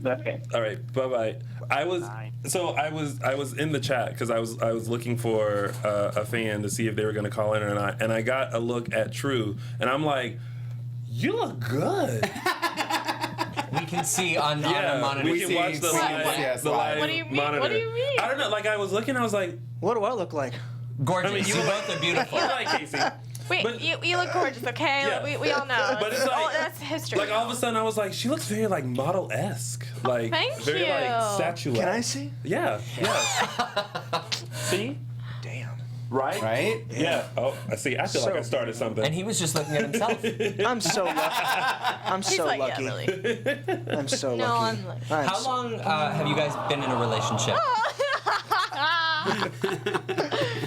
Okay. All right. Bye. I was in the chat because I was looking for a fan to see if they were going to call in or not, and I got a look at True, and I'm like, you look good. We can see on our monitor. We can watch the live What do you mean? monitor. What do you mean? I don't know. Like I was looking, I was like, What do I look like? Gorgeous. I mean, you both are beautiful. you're like Casey. Wait, But- you look gorgeous, okay? Yeah. We all know. But it's like, that's history. like all of a sudden I was like, she looks very like model-esque, like thank very you. like statuette. Can I see? Yeah. See? Damn. Right? Right? Yeah. Oh, I see. I feel like I started something. And he was just looking at himself. I'm so lucky. I'm He's so like, lucky. yeah, really. I'm so No, lucky. I'm lucky. I'm How so- long have you guys been in a relationship?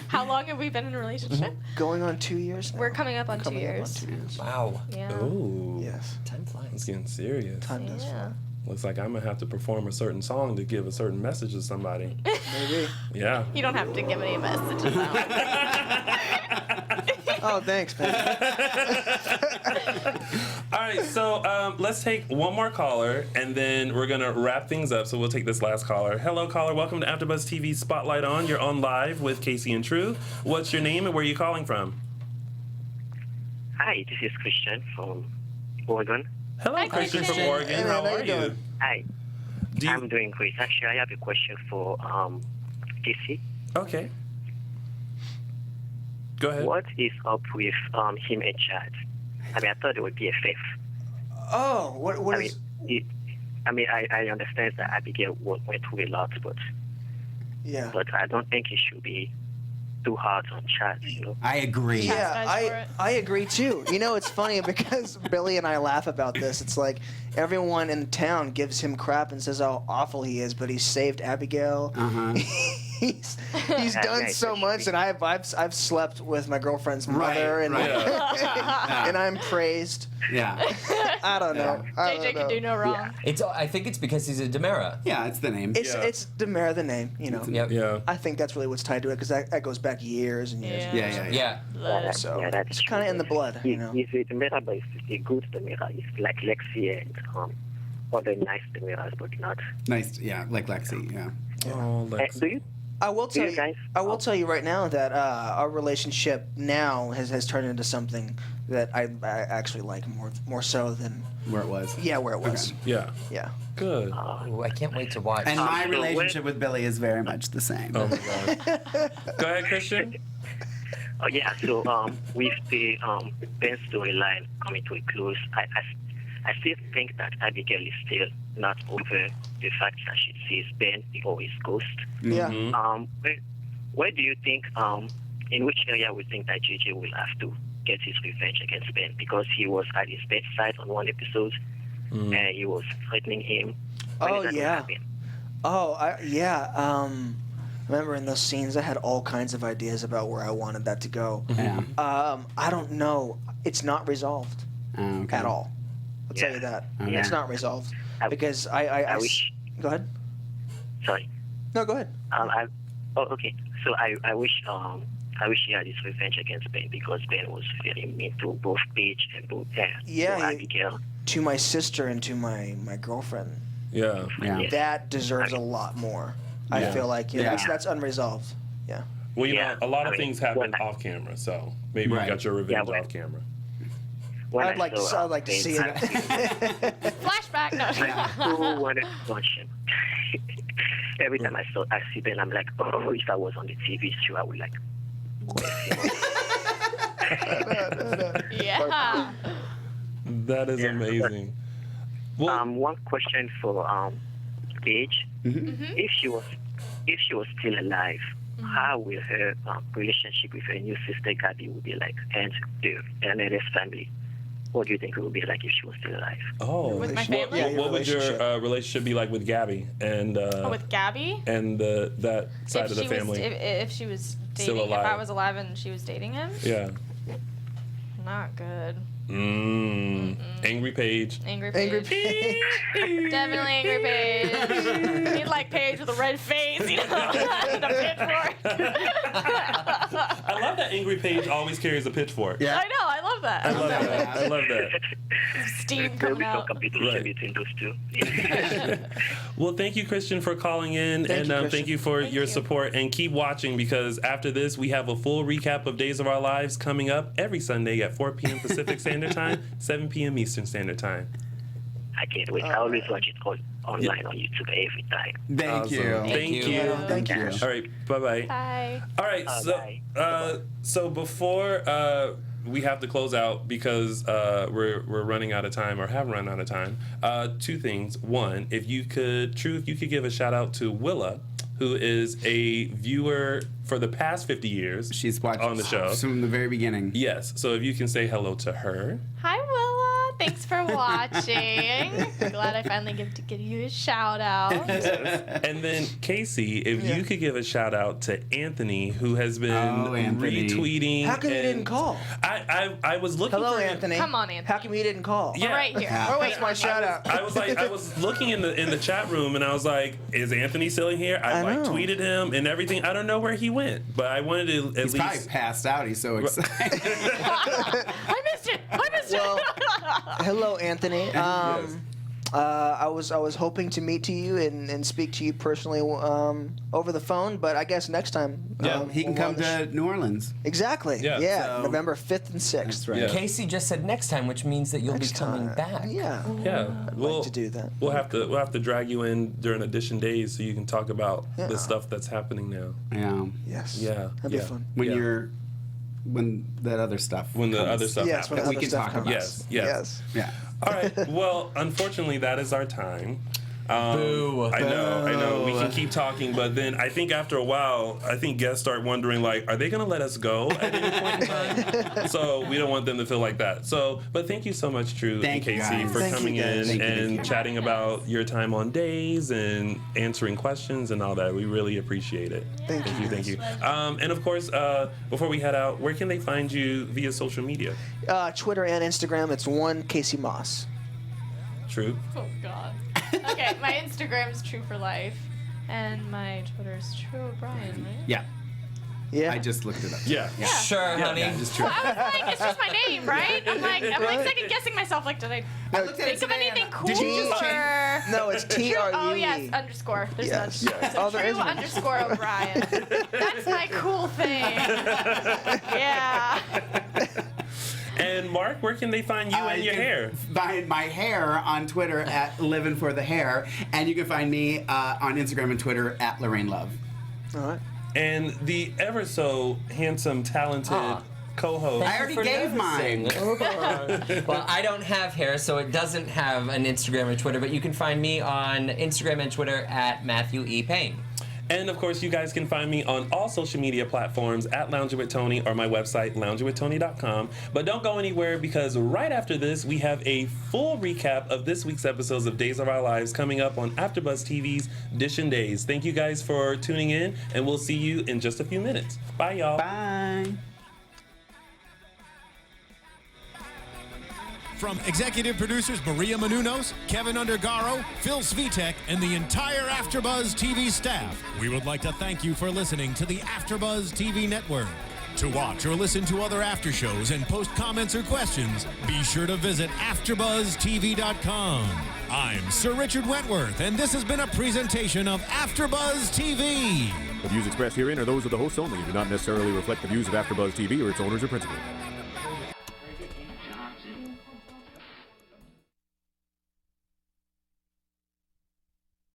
How long have we been in a relationship? Going on 2 years now. We're coming up on 2 Coming up on years. 2 years. Wow. Yeah. Ooh. Yes. Time It's flies. getting serious. Time does Yeah. Looks like I'm gonna have to perform a certain song to give a certain message to somebody. Maybe. Yeah. You don't have to give any messages out. Oh, thanks, man. All right, so let's take one more caller, and then we're gonna wrap things up. So we'll take this last caller. Hello, caller. Welcome to AfterBuzz TV Spotlight On. You're on live with Casey and True. What's your name and where are you calling from? Hi, this is Christian from Oregon. Hello, Hi, Christian from Christian. Oregon. Hey, man, How how are you you? doing? Hi, Do you- I'm doing great. Actually, I have a question for Casey. Okay. Go ahead. What is up with him and Chad? I mean, I thought it would be a fifth. Oh, what I is... mean, I understand that Abigail went through a lot, but Yeah. I don't think it should be too hard on Chad. I agree. Yeah, Chastised for it. I agree too. It's funny because Billy and I laugh about this. It's like everyone in town gives him crap and says how awful he is, but he's saved Abigail. Uh-huh. he's done so much, and I've slept with my girlfriend's mother, and and I'm praised. Yeah. I don't know. I JJ don't can know. do no wrong. I think it's because he's a Demera. Yeah, it's the name. It's Demera, the name. Yep. Yeah. I think that's really what's tied to it because that goes back years and years. Yeah. And years. Yeah. Blood. So Yeah, that's it's kind of in the blood, He's a Demira, but it's a good Demira. It's like Lexi and other nice Demiras, but not. Nice. Yeah, like Lexi. Yeah. Oh, Lex. Do you? I will Do tell you you. guys? I will tell you right now that our relationship now has turned into something that I actually like more so than Where it was. where it was. Yeah. Yeah. Good. Ooh, I can't wait to watch. And my so relationship with Billy is very much the same. Oh my God. Go ahead, Christian. Oh yeah. So with the Ben storyline coming to a close, I still think that Abigail is still not over the fact that she sees Ben before his ghost. Yeah. Mhm. Where do you think in which area we think that JJ will have to get his revenge against Ben, because he was at his bedside on one episode and he was threatening him. Oh yeah. Remember in those scenes, I had all kinds of ideas about where I wanted that to go. Yeah. I don't know. It's not resolved at all. I'll tell you that. Yeah. It's not resolved because I wish. Go ahead. Sorry. No, go ahead. Okay. So I wish he had his revenge against Ben because Ben was very mean to both Paige and to Abigail. To my sister and to my girlfriend. Yeah. That deserves a lot more. I feel like that's unresolved. Yeah. Well, you know, a lot of things happen off camera, so maybe you got your revenge off camera. I'd like to see it. Flashback. No. I so wanted to watch him. Every time I see Ben, I'm like, oh, if I was on the TV show, I would like. Yeah. That is amazing. Well, one question for Paige. If she was still alive, how will her relationship with her new sister Gabby would be like, and his family? What do you think it would be like if she was still alive? Oh, with my family. What would your relationship be like with Gabby and with Gabby and that side of the family? If she was dating, Still alive. if I was alive and she was dating him, Yeah. not good. Angry Paige. Angry Paige. Definitely Angry Paige. He'd like Paige with a red face, you know, and a pitchfork. I love that Angry Paige always carries a pitchfork. Yeah. I know. I love that. I love that. Steam coming out. Competition between those two. Well, thank you, Christian, for calling in, thank you for your support. And keep watching because after this, we have a full recap of Days of Our Lives coming up every Sunday at 4 p.m. Pacific Standard Time, 7 p.m. Eastern Standard Time. I can't wait. I always watch it online on YouTube every time. Thank you. Thank you. All right. Bye-bye. Bye. All right. So before we have to close out because we're running out of time or have run out of time. Two things. One, if you could give a shout out to Willa, who is a viewer for the past 50 years. She's watched on the show from the very beginning. Yes. So if you can say hello to her. Hi, Willa. Thanks for watching. Glad I finally get to give you a shout out. And then Casey, if you could give a shout out to Anthony, who has been retweeting. How come you didn't call? I was looking. Hello, for Anthony. Come on, Anthony. How come you didn't call? Yeah. We're right here. We're waiting. That's my shout out. I was looking in the chat room and I was like, is Anthony still in here? I tweeted him and everything. I don't know where he went, but I wanted to at least. He's probably passed out. He's so excited. I missed it. Well, hello, Anthony. I was hoping to meet to you and speak to you personally over the phone, but I guess next time. He can come to New Orleans. Exactly. Yeah. So, November 5th and 6th. That's right. Casey just said next time, which means that you'll be coming back. Yeah. I'd like to do that. We'll have to drag you in during Audition Days so you can talk about the stuff that's happening now. Yeah. Yes. Yeah. That'd be fun. When that other stuff happens. Yes, when the we other can stuff talk comes. about. Yes. Yeah. All right. Well, unfortunately, that is our time. Boo. I know. We can keep talking, but then I think after a while, guests start wondering, like, are they going to let us go at any point in time? So we don't want them to feel like that. So, but thank you so much, True and Casey, for coming in and chatting about your time on Daze and answering questions and all that. We really appreciate it. Thank you. And of course, before we head out, where can they find you via social media? Twitter and Instagram, it's one Casey Moss. True. Oh, God. Okay, my Instagram is True for Life, and my Twitter is True O'Brien, right? Yeah. Yeah. I just looked it up. Yeah. Sure, honey. Yeah, just True. Well, I was like, it's just my name, right? I'm like second guessing myself. Like, did I think of anything cool? Did you or... No, it's TRUE. Oh yes, underscore. There's an underscore. Oh, there is True one. underscore O'Brien. That's my cool thing. Yeah. And Mark, where can they find you and your hair? Find my hair on Twitter at Living for the Hair, and you can find me on Instagram and Twitter at Lorraine Love. All right. And the ever so handsome, talented co-host. I already gave mine. Well, I don't have hair, so it doesn't have an Instagram or Twitter, but you can find me on Instagram and Twitter at Matthew E. Paine. And of course, you guys can find me on all social media platforms at Lounging with Tony or my website, loungingwithtony.com. But don't go anywhere, because right after this, we have a full recap of this week's episodes of Days of Our Lives coming up on AfterBuzz TV's Dish and Days. Thank you guys for tuning in, and we'll see you in just a few minutes. Bye, y'all. Bye. From executive producers Maria Menounos, Kevin Undergaro, Phil Svitek, and the entire AfterBuzz TV staff, we would like to thank you for listening to the AfterBuzz TV network. To watch or listen to other after shows and post comments or questions, be sure to visit AfterBuzzTV.com. I'm Sir Richard Wentworth, and this has been a presentation of AfterBuzz TV. The views expressed herein are those of the hosts only and do not necessarily reflect the views of AfterBuzz TV or its owners or principals.